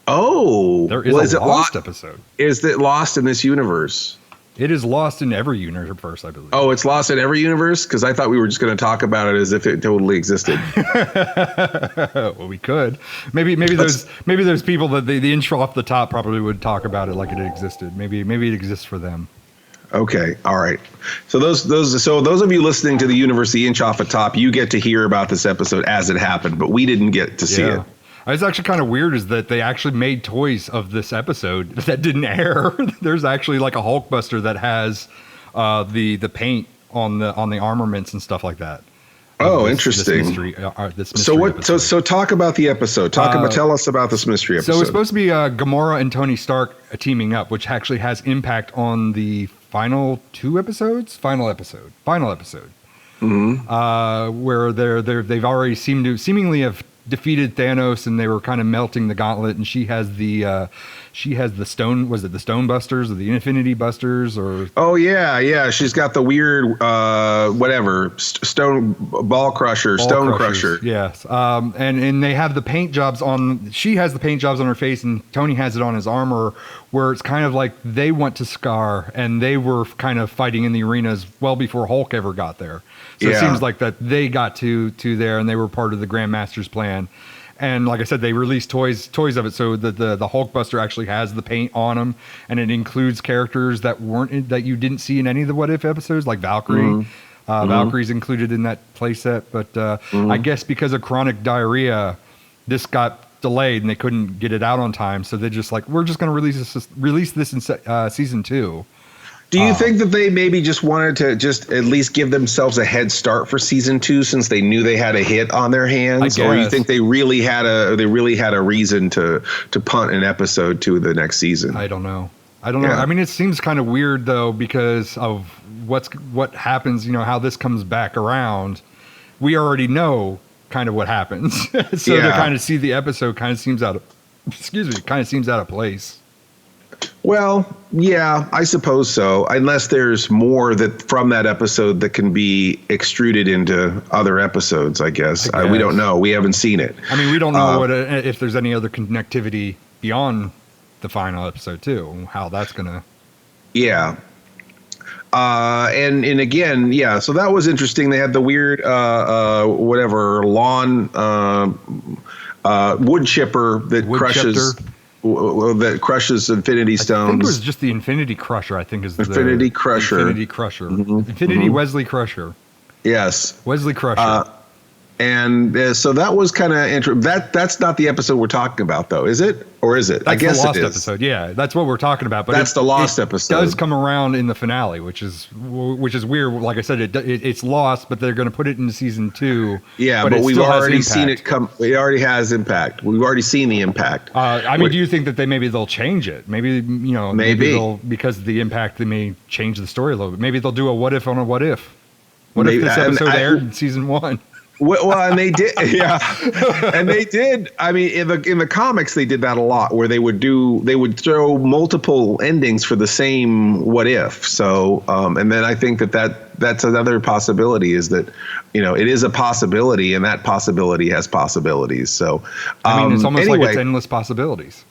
Oh, there is a Lost episode. Is it Lost in this universe? It is lost in every universe, I believe. Oh, it's lost in every universe? Because I thought we were just going to talk about it as if it totally existed. Well, we could. Maybe there's people that the intro off the top probably would talk about it like it existed. Maybe it exists for them. Okay, all right. So those of you listening to the universe, the inch off the top, you get to hear about this episode as it happened, but we didn't get to see it. It's actually kind of weird is that they actually made toys of this episode that didn't air. There's actually like a Hulkbuster that has the paint on the armaments and stuff like that. Oh, interesting. This mystery episode. So talk about the episode. Tell us about this mystery episode. So it's supposed to be Gamora and Tony Stark teaming up, which actually has impact on the final 2 episodes. Final episode. where they've already seemingly have defeated Thanos, and they were kind of melting the gauntlet, and she has the stone, was it the Stone Busters or the Infinity Busters, or she's got the weird stone ball crusher, stone crusher. Yes. And they have the paint jobs on, she has the paint jobs on her face, and Tony has it on his armor, where it's kind of like they went to Scar, and they were kind of fighting in the arenas well before Hulk ever got there. So it seems like that they got to there, and they were part of the Grandmaster's plan. And like I said, they released toys of it, so the Hulkbuster actually has the paint on them, and it includes characters that you didn't see in any of the What If episodes, like Valkyrie. Valkyrie's included in that playset, but I guess because of chronic diarrhea, this got delayed and they couldn't get it out on time, so they're just like, we're just going to release this in season 2. Do you think that they maybe just wanted to just at least give themselves a head start for season 2 since they knew they had a hit on their hands, or you think they really had a reason to punt an episode to the next season? I don't know. I mean, it seems kind of weird though, because of what happens. You know how this comes back around. We already know kind of what happens, so to kind of see the episode kind of seems out of place. Well, yeah, I suppose so. Unless there's more that from that episode that can be extruded into other episodes, I guess. We don't know. We haven't seen it. I mean, we don't know if there's any other connectivity beyond the final episode too. How that's gonna. Yeah. And again, yeah. So that was interesting. They had the weird wood chipper that crushes. That crushes Infinity Stones. I think it was just the Infinity Crusher. I think is the Infinity Crusher. Infinity Crusher. Infinity Wesley Crusher. Yes. Wesley Crusher. And so that was kind of interesting. That's not the episode we're talking about, though, is it? Or is it? That's I guess the Lost it is. episode. Yeah, that's what we're talking about. But that's the Lost episode. It does come around in the finale, which is weird. Like I said, it's Lost, but they're going to put it into season 2. Yeah, but we've already seen it come. It already has impact. We've already seen the impact. I mean, do you think that they'll change it? Maybe they'll, because of the impact, they may change the story a little bit. Maybe they'll do a what if on a what if. What if this episode aired in season 1? Well, and they did, yeah, and they did. I mean, in the comics, they did that a lot, where they would throw multiple endings for the same what if. So, and then I think that's another possibility, is that, it is a possibility, and that possibility has possibilities. So, I mean, it's almost like it's endless possibilities.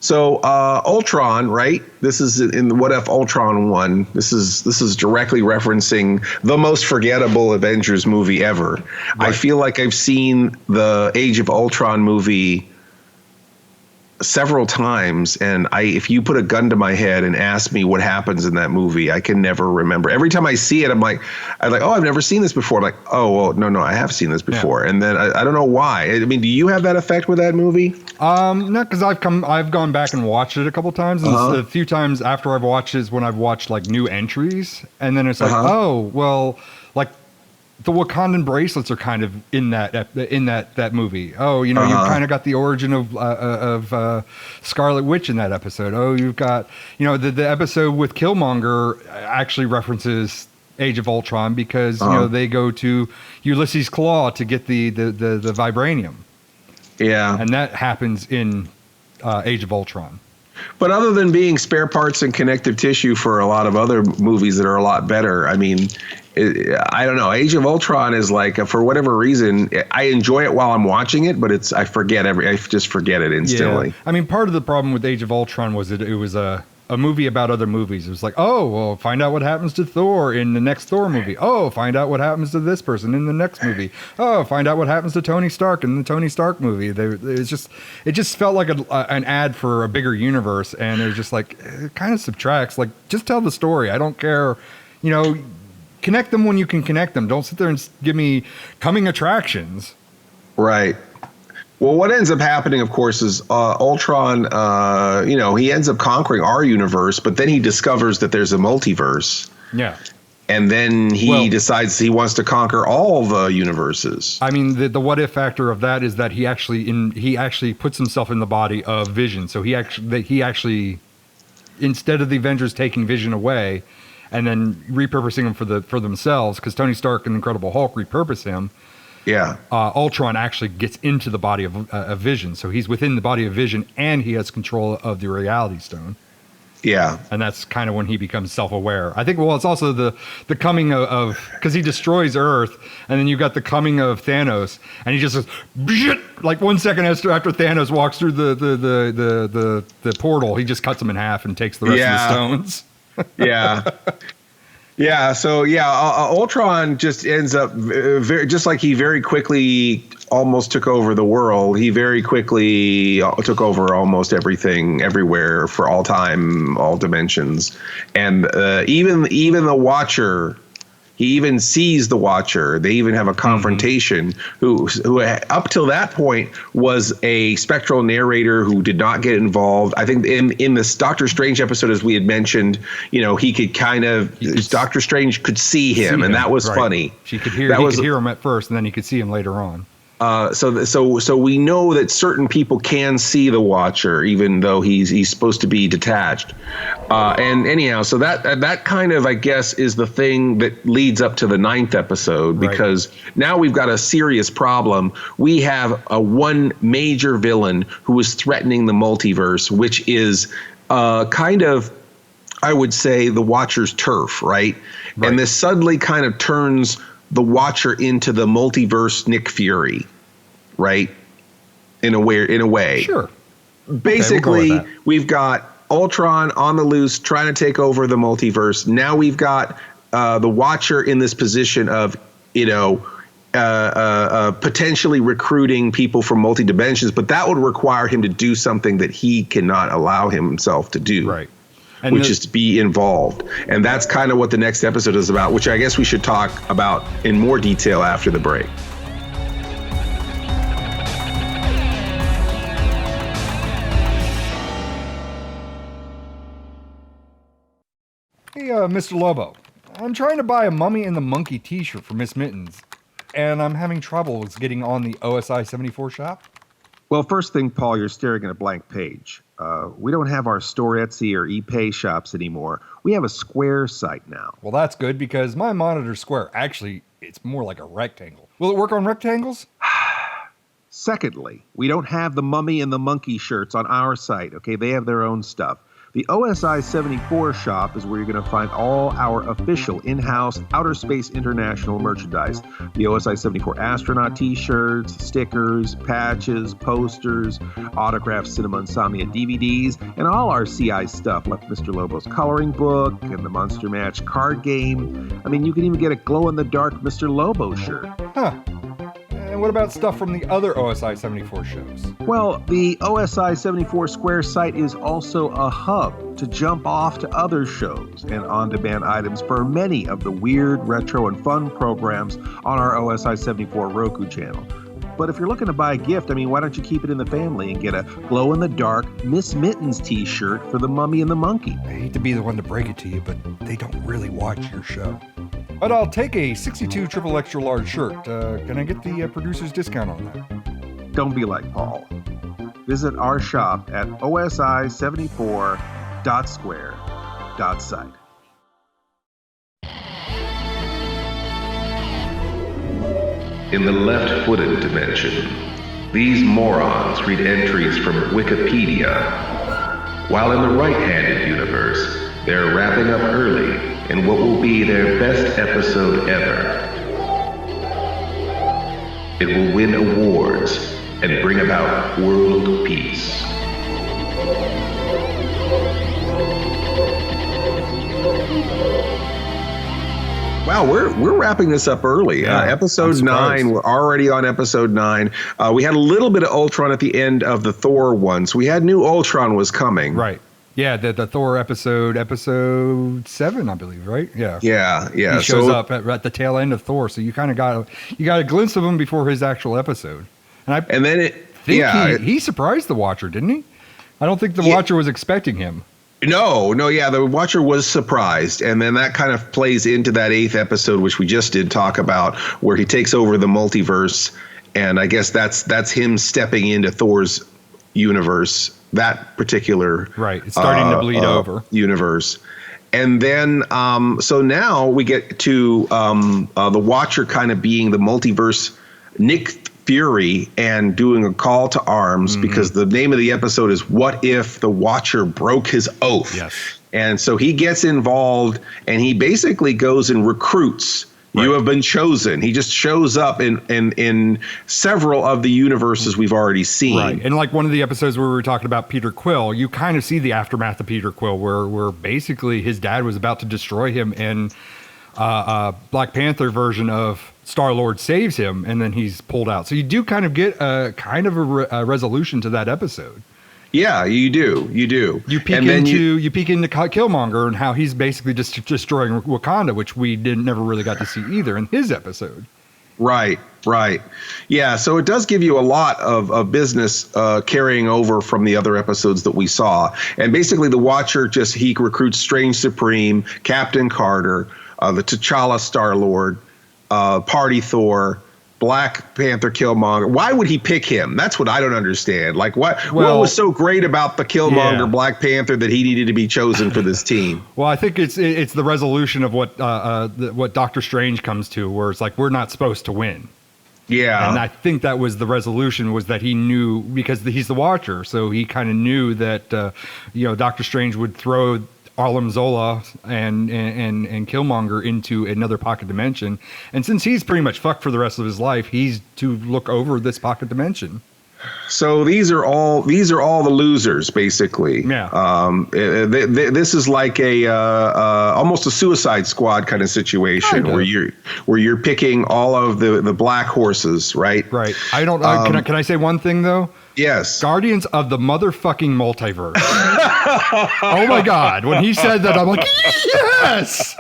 So Ultron, right? This is in the What If Ultron 1. This is directly referencing the most forgettable Avengers movie ever. Right. I feel like I've seen the Age of Ultron movie several times, and if you put a gun to my head and ask me what happens in that movie, I can never remember. Every time I see it, I'm like, oh, I've never seen this before. I'm like, oh, well, no, I have seen this before. Yeah. And then I don't know why. I mean, do you have that effect with that movie? No, because I've gone back and watched it a couple times, and a few times after I've watched it is when I've watched like new entries, and then it's like, oh, well, like the Wakandan bracelets are kind of in that movie. Oh, you kind of got the origin of Scarlet Witch in that episode. Oh, you've got the episode with Killmonger actually references Age of Ultron, because they go to Ulysses Claw to get the vibranium. Yeah, and that happens in Age of Ultron. But other than being spare parts and connective tissue for a lot of other movies that are a lot better, I mean, I don't know. Age of Ultron is like, for whatever reason, I enjoy it while I'm watching it, but I just forget it instantly. Yeah. I mean, part of the problem with Age of Ultron was that it was a movie about other movies. It was like, oh, well, find out what happens to Thor in the next Thor movie. Oh, find out what happens to this person in the next movie. Oh, find out what happens to Tony Stark in the Tony Stark movie. It just felt like an ad for a bigger universe, and it was just like, it kind of subtracts. Like, just tell the story. I don't care, connect them when you can connect them. Don't sit there and give me coming attractions. Right. Well, what ends up happening, of course, is Ultron, he ends up conquering our universe, but then he discovers that there's a multiverse. Yeah. And then he decides he wants to conquer all the universes. I mean, the what if factor of that is that he actually puts himself in the body of Vision. So he actually instead of the Avengers taking Vision away, and then repurposing him for themselves, because Tony Stark and Incredible Hulk repurpose him. Yeah. Ultron actually gets into the body of Vision, so he's within the body of Vision, and he has control of the Reality Stone. Yeah. And that's kind of when he becomes self-aware. I think, well, it's also the coming of because he destroys Earth, and then you got the coming of Thanos, and he just says, like 1 second after Thanos walks through the portal, he just cuts him in half and takes the rest of the stones. Yeah. Yeah, so Ultron just ends up just like he very quickly almost took over the world. He very quickly took over almost everything, everywhere, for all time, all dimensions, and even the Watcher. He even sees the Watcher. They even have a confrontation. Who up till that point was a spectral narrator who did not get involved. I think in this Doctor Strange episode, as we had mentioned, he could Doctor Strange could see him, and that was funny. He could hear him at first, and then he could see him later on. So we know that certain people can see the Watcher, even though he's supposed to be detached. And anyhow, so that kind of, I guess, is the thing that leads up to the 9th episode, because now we've got a serious problem. We have one major villain who is threatening the multiverse, which is kind of, I would say, the Watcher's turf, right? And this suddenly kind of turns the Watcher into the multiverse Nick Fury, right? In a way. Sure. Basically, we've got Ultron on the loose trying to take over the multiverse. Now we've got the Watcher in this position of, potentially recruiting people from multi-dimensions, but that would require him to do something that he cannot allow himself to do. Right. Which is to be involved. And that's kind of what the next episode is about, which I guess we should talk about in more detail after the break. Hey, Mr. Lobo, I'm trying to buy a Mummy and the Monkey t-shirt for Miss Mittens, and I'm having trouble with getting on the OSI 74 shop. Well, first thing, Paul, you're staring at a blank page. We don't have our Store Etsy or ePay shops anymore. We have a Square site now. Well, that's good, because my monitor's square. Actually, it's more like a rectangle. Will it work on rectangles? Secondly, we don't have the Mummy and the Monkey shirts on our site, okay? They have their own stuff. The OSI 74 shop is where you're going to find all our official in-house Outer Space International merchandise. The OSI 74 astronaut t-shirts, stickers, patches, posters, autographed Cinema Insomnia DVDs, and all our CI stuff like Mr. Lobo's coloring book and the Monster Match card game. I mean, you can even get a glow-in-the-dark Mr. Lobo shirt. Huh. And what about stuff from the other OSI 74 shows? Well, the OSI 74 Square site is also a hub to jump off to other shows and on-demand items for many of the weird, retro, and fun programs on our OSI 74 Roku channel. But if you're looking to buy a gift, I mean, why don't you keep it in the family and get a glow-in-the-dark Miss Mittens t-shirt for the Mummy and the Monkey? I hate to be the one to break it to you, but they don't really watch your show. But I'll take a 62 triple extra large shirt. Can I get the producer's discount on that? Don't be like Paul. Visit our shop at osi74.square.site. In the left-footed dimension, these morons read entries from Wikipedia, while in the right-handed universe, they're wrapping up early in what will be their best episode ever. It will win awards and bring about world peace. Wow, we're wrapping this up early. Yeah, Episode 9, we're already on episode 9. We had a little bit of Ultron at the end of the Thor one, so we had new Ultron was coming. Right. Yeah, the Thor episode 7, I believe, right? Yeah. Yeah. He shows up at the tail end of Thor, so you kind of got a glimpse of him before his actual episode. And then he surprised the Watcher, didn't he? I don't think the Watcher was expecting him. No, the Watcher was surprised, and then that kind of plays into that 8th episode, which we just did talk about, where he takes over the multiverse, and I guess that's him stepping into Thor's universe, that particular right. It's starting to bleed over universe, And then, so now we get to the Watcher kind of being the multiverse Nick Fury and doing a call to arms because the name of the episode is What If the Watcher Broke His Oath? Yes. And so he gets involved and he basically goes and recruits. Right. You have been chosen. He just shows up in several of the universes we've already seen. Right. And like one of the episodes where we were talking about Peter Quill, you kind of see the aftermath of Peter Quill where basically his dad was about to destroy him and Black Panther version of Star-Lord saves him and then he's pulled out. So you do kind of get a resolution to that episode. Yeah, you do. You do. You peek into Killmonger and how he's basically just destroying Wakanda, which we never really got to see either in his episode. Right. Yeah, so it does give you a lot of business carrying over from the other episodes that we saw. And basically the Watcher he recruits Strange Supreme, Captain Carter, the T'Challa Star-Lord, Party Thor, Black Panther Killmonger. Why would he pick him? That's what I don't understand. Like, what was so great about the Killmonger Black Panther that he needed to be chosen for this team? Well, I think it's the resolution of what Doctor Strange comes to, where it's like we're not supposed to win. Yeah, and I think that was the resolution, was that he knew, because he's the Watcher, so he kind of knew that Doctor Strange would throw Harlem Zola and Killmonger into another pocket dimension, and since he's pretty much fucked for the rest of his life, he's to look over this pocket dimension. So these are all the losers, basically. Yeah. This is like almost a Suicide Squad kind of situation where you're picking all of the black horses, right? Right. I don't. Can I say one thing though? Yes. Guardians of the motherfucking multiverse. Oh my God. When he said that, I'm like, yes.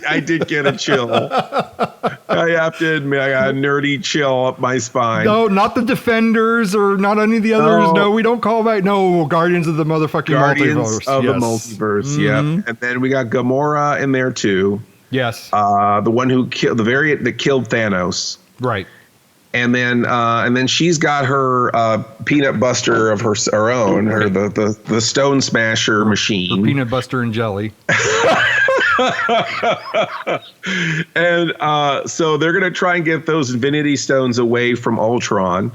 I did get a chill. I have to admit, I got a nerdy chill up my spine. No, not the Defenders or not any of the others. No, we don't call back. No, Guardians of the motherfucking multiverse. Of the multiverse, yeah. And then we got Gamora in there too. Yes. The one who killed the variant that killed Thanos. Right. And then she's got her peanut buster of her own, the stone smasher machine. Her peanut buster and jelly. And so they're going to try and get those Infinity Stones away from Ultron.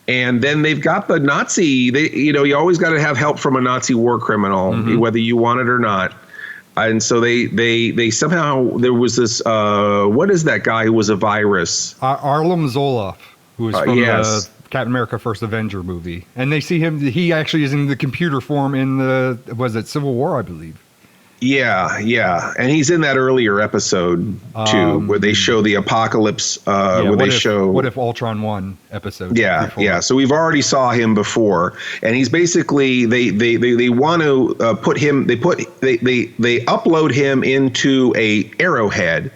And then they've got the Nazi. You always got to have help from a Nazi war criminal, whether you want it or not. And so they somehow, there was this, what is that guy who was a virus? Harlem Zola, who was from the Captain America First Avenger movie. And they see him, he actually is in the computer form in Civil War, I believe. Yeah. And he's in that earlier episode, too, where they show the apocalypse, What If Ultron won episode. Yeah. So we've already saw him before. And he's basically, they want to put him, they upload him into a arrowhead.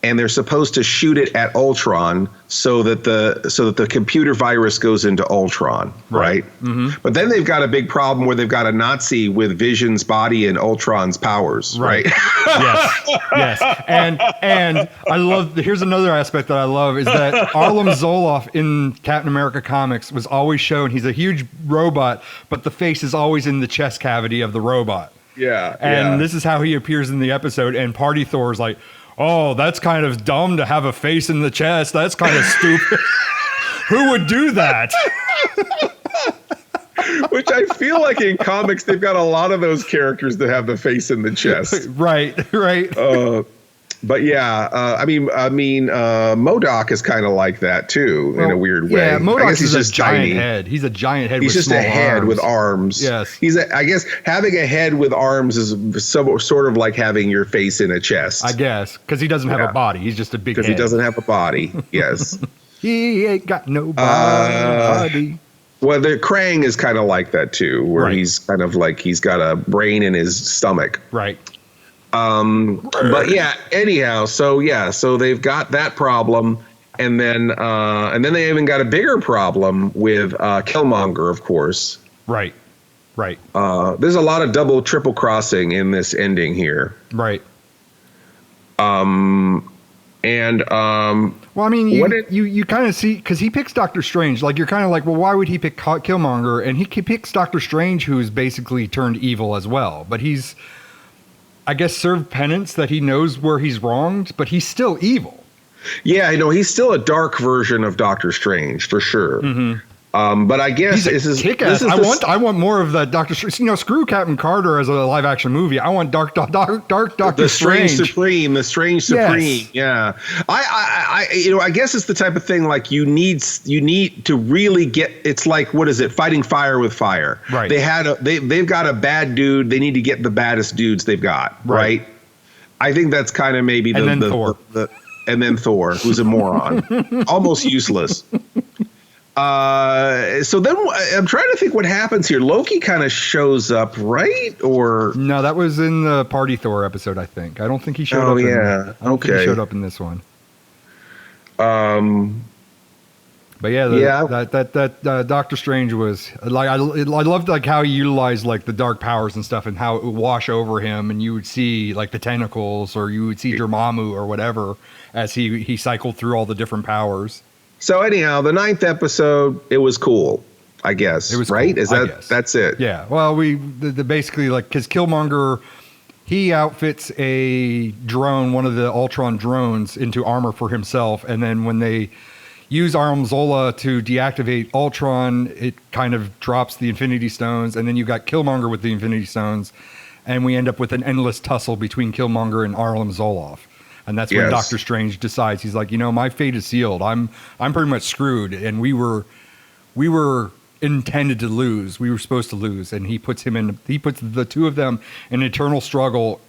And they're supposed to shoot it at Ultron so that the computer virus goes into Ultron, right? Mm-hmm. But then they've got a big problem where they've got a Nazi with Vision's body and Ultron's powers, right? Yes. And I love. Here's another aspect that I love is that Harlem Zoloff in Captain America comics was always shown. He's a huge robot, but the face is always in the chest cavity of the robot. Yeah. And this is how he appears in the episode. And Party Thor's like, oh, that's kind of dumb to have a face in the chest. That's kind of stupid. Who would do that? Which I feel like in comics, they've got a lot of those characters that have the face in the chest. Right. But yeah, MODOK is kind of like that too, in a weird way. Yeah, MODOK is a giant head. He's a giant head. He's with just a head arms. With arms. Yes. I guess having a head with arms is sort of like having your face in a chest. I guess because he doesn't have a body. He's just a big head. Because he doesn't have a body. Yes. He ain't got no body. Well, the Krang is kind of like that too, where he's kind of like he's got a brain in his stomach. Right. But yeah, anyhow, so they've got that problem, and then they even got a bigger problem with Killmonger, of course. Right. There's a lot of double, triple crossing in this ending here. Right. And well, I mean, you kind of see, because he picks Doctor Strange. Like, you're kind of like, well, why would he pick Killmonger? And he picks Doctor Strange, who's basically turned evil as well. But he's, I guess, served penance that he knows where he's wronged, but he's still evil. Yeah, I know he's still a dark version of Doctor Strange for sure. Mm-hmm. But I guess this is I want more of that Doctor Strange. You know, screw Captain Carter as a live action movie. I want dark Doctor Strange. The Strange Supreme. Yeah. I guess it's the type of thing like you need to really get. It's like, what is it? Fighting fire with fire. Right. They've got a bad dude. They need to get the baddest dudes they've got. Right. I think that's kind of maybe Thor. And then Thor, who's a moron, almost useless. So then I'm trying to think what happens here. Loki kind of shows up, right? Or no, that was in the Party Thor episode, I think. I don't think he showed up. I don't think he showed up in this one. But that Doctor Strange was like, I loved like how he utilized like the dark powers and stuff, and how it would wash over him, and you would see like the tentacles, or you would see Dormammu or whatever as he cycled through all the different powers. So anyhow, the 9th episode, it was cool, I guess. It was right. Cool, that's it? Yeah. Well, the basically like, because Killmonger, he outfits a drone, one of the Ultron drones, into armor for himself, and then when they use Arm Zola to deactivate Ultron, it kind of drops the Infinity Stones, and then you got Killmonger with the Infinity Stones, and we end up with an endless tussle between Killmonger and Arlim Zoloff. And that's when Doctor Strange decides, he's like, my fate is sealed. I'm pretty much screwed. And we were intended to lose. We were supposed to lose. And he puts the two of them in eternal struggle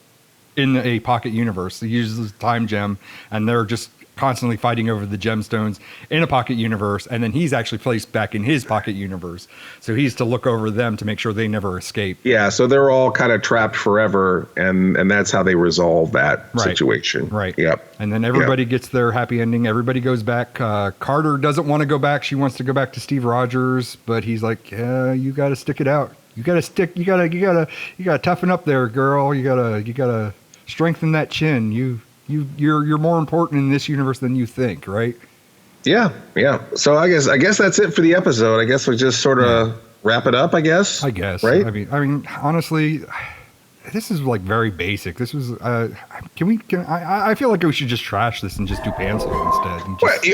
in a pocket universe. He uses the time gem, and they're just constantly fighting over the gemstones in a pocket universe, and then he's actually placed back in his pocket universe. So he's to look over them to make sure they never escape. Yeah, so they're all kind of trapped forever, and that's how they resolve that situation. Right. Yep. And then everybody gets their happy ending. Everybody goes back. Carter doesn't want to go back. She wants to go back to Steve Rogers, but he's like, yeah, you got to stick it out. You got to toughen up there, girl. You got to strengthen that chin. You're more important in this universe than you think, right? Yeah. So I guess that's it for the episode. I guess we just sort of wrap it up. I guess. Right. I mean, honestly, this is like very basic. This was. I feel like we should just trash this and just do Pantless instead.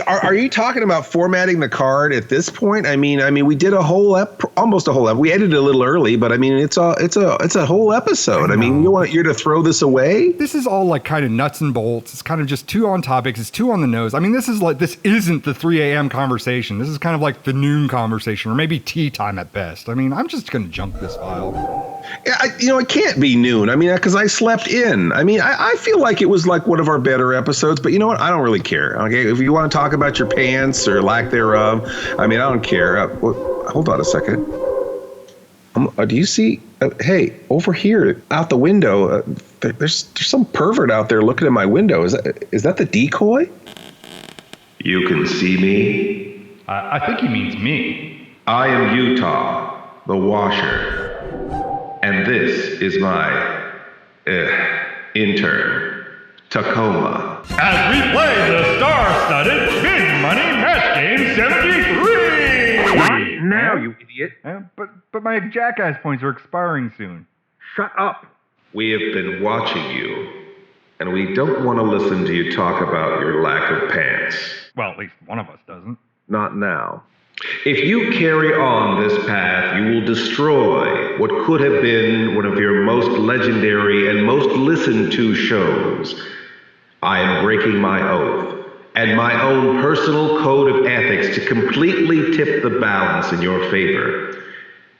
Are you talking about formatting the card at this point? I mean, we did almost a whole ep. We edited a little early, but I mean, it's a whole episode. I mean, you're to throw this away? This is all like kind of nuts and bolts. It's kind of just too on topics. It's too on the nose. I mean, this isn't the 3 a.m. conversation. This is kind of like the noon conversation, or maybe tea time at best. I mean, I'm just going to junk this file. Yeah, it can't be noon. I mean, because I slept in. I mean, I feel like it was like one of our better episodes, but you know what? I don't really care. Okay, if you want to talk about your pants or lack thereof, I mean, I don't care. Hold on a second. Do you see? Hey, over here, out the window, there's some pervert out there looking at my window. Is that the decoy? You can see me? I think he means me. I am Utah, the washer. And this is my intern, Tacoma. As we play the star-studded Big Money Match Game 73! What? Now, you idiot. But my jackass points are expiring soon. Shut up. We have been watching you, and we don't want to listen to you talk about your lack of pants. Well, at least one of us doesn't. Not now. If you carry on this path, you will destroy what could have been one of your most legendary and most listened to shows. I am breaking my oath and my own personal code of ethics to completely tip the balance in your favor,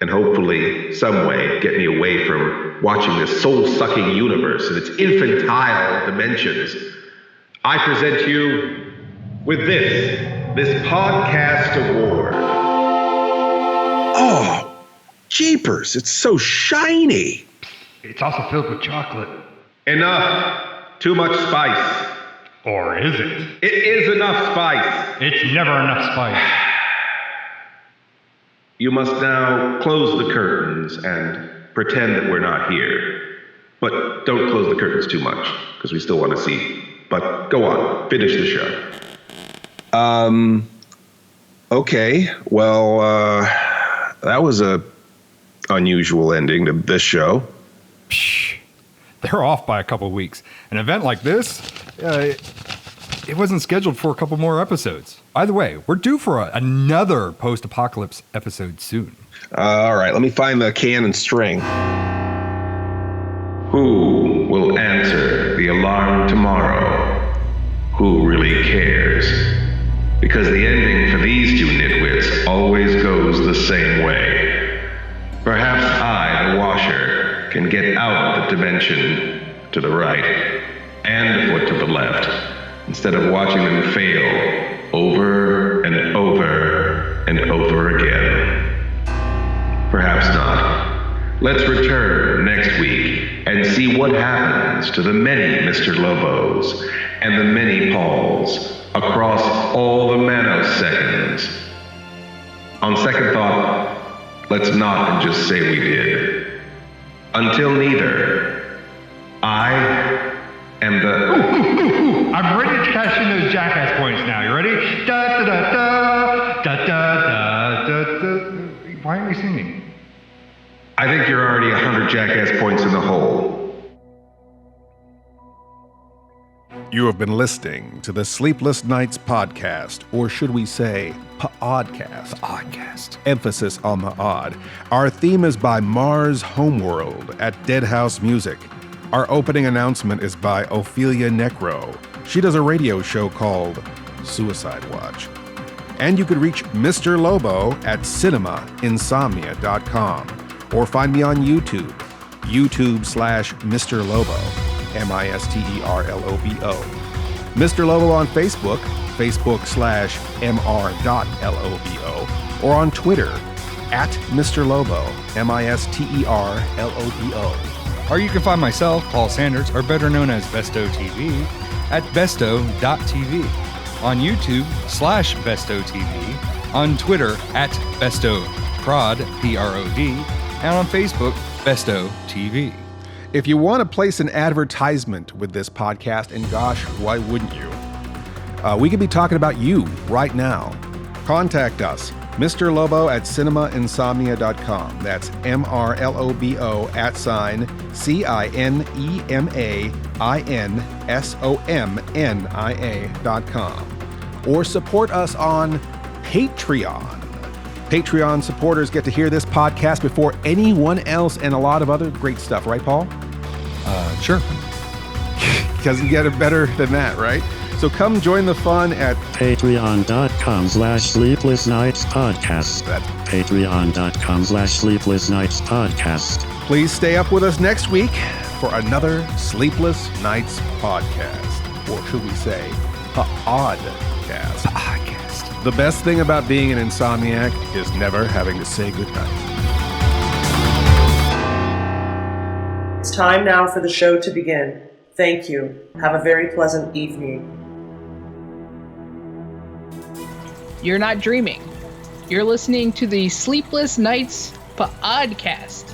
and hopefully, some way, get me away from watching this soul-sucking universe in its infantile dimensions. I present you with this podcast award. Oh, jeepers, it's so shiny. It's also filled with chocolate. Enough. Too much spice. Or is it? It is enough spice. It's never enough spice. You must now close the curtains and pretend that we're not here. But don't close the curtains too much, because we still want to see But go on, finish the show. Okay. Well, that was a unusual ending to this show. Psh, they're off by a couple of weeks. An event like this, it wasn't scheduled for a couple more episodes. By the way, we're due for another post-apocalypse episode soon. All right, let me find the can and string. Who will answer the alarm tomorrow? Who really cares? Because the ending for these two nitwits always goes the same way. Perhaps I, the washer, can get out of the dimension to the right and a foot to the left, instead of watching them fail over and over and over again. Perhaps not. Let's return next week and see what happens to the many Mr. Lobos and the many Pauls across all the nanoseconds. On second thought, let's not and just say we did. Until neither, I am the... I'm ready to cash in those jackass points now. You ready? Da da da da da da da da. Why are we singing? I think you're already 100 jackass points in the hole. You have been listening to the Sleepless Knights podcast, or should we say, pODDcast. Pa'odcast. Emphasis on the odd. Our theme is by Mars Homeworld at Dead House Music. Our opening announcement is by Ophelia Necro. She does a radio show called Suicide Watch. And you could reach Mr. Lobo at cinemainsomnia.com, or find me on YouTube, YouTube/Mr. Lobo. MISTERLOBO. Mr. Lobo on Facebook, Facebook/MR.LOBO, or on Twitter, at Mr. Lobo, MISTERLOBO. Or you can find myself, Paul Sanders, or better known as Bestow TV, at Bestow.tv, on YouTube /Bestow TV, on Twitter at Bestow Prod, PROD, and on Facebook, Bestow TV. If you want to place an advertisement with this podcast, and gosh, why wouldn't you? We could be talking about you right now. Contact us, Mr. Lobo at cinemainsomnia.com. That's MRLOBO @CINEMAINSOMNIA.com. Or support us on Patreon. Patreon supporters get to hear this podcast before anyone else, and a lot of other great stuff, right, Paul? Sure. Because you get it better than that, right? So come join the fun at patreon.com/Sleepless Knights Podcast. That's patreon.com/Sleepless Knights Podcast. Please stay up with us next week for another Sleepless Knights podcast. Or should we say, pODDcast. Pa'odcast. The best thing about being an insomniac is never having to say goodnight. It's time now for the show to begin. Thank you. Have a very pleasant evening. You're not dreaming. You're listening to the Sleepless Knights pODDcast.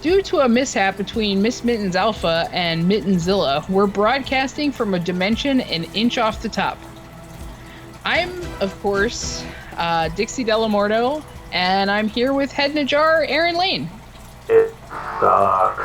Due to a mishap between Miss Mittens Alpha and Mittenzilla, we're broadcasting from a dimension an inch off the top. I'm, of course, Dixie Delamorto, and I'm here with Head Najar, Aaron Lane. It sucks.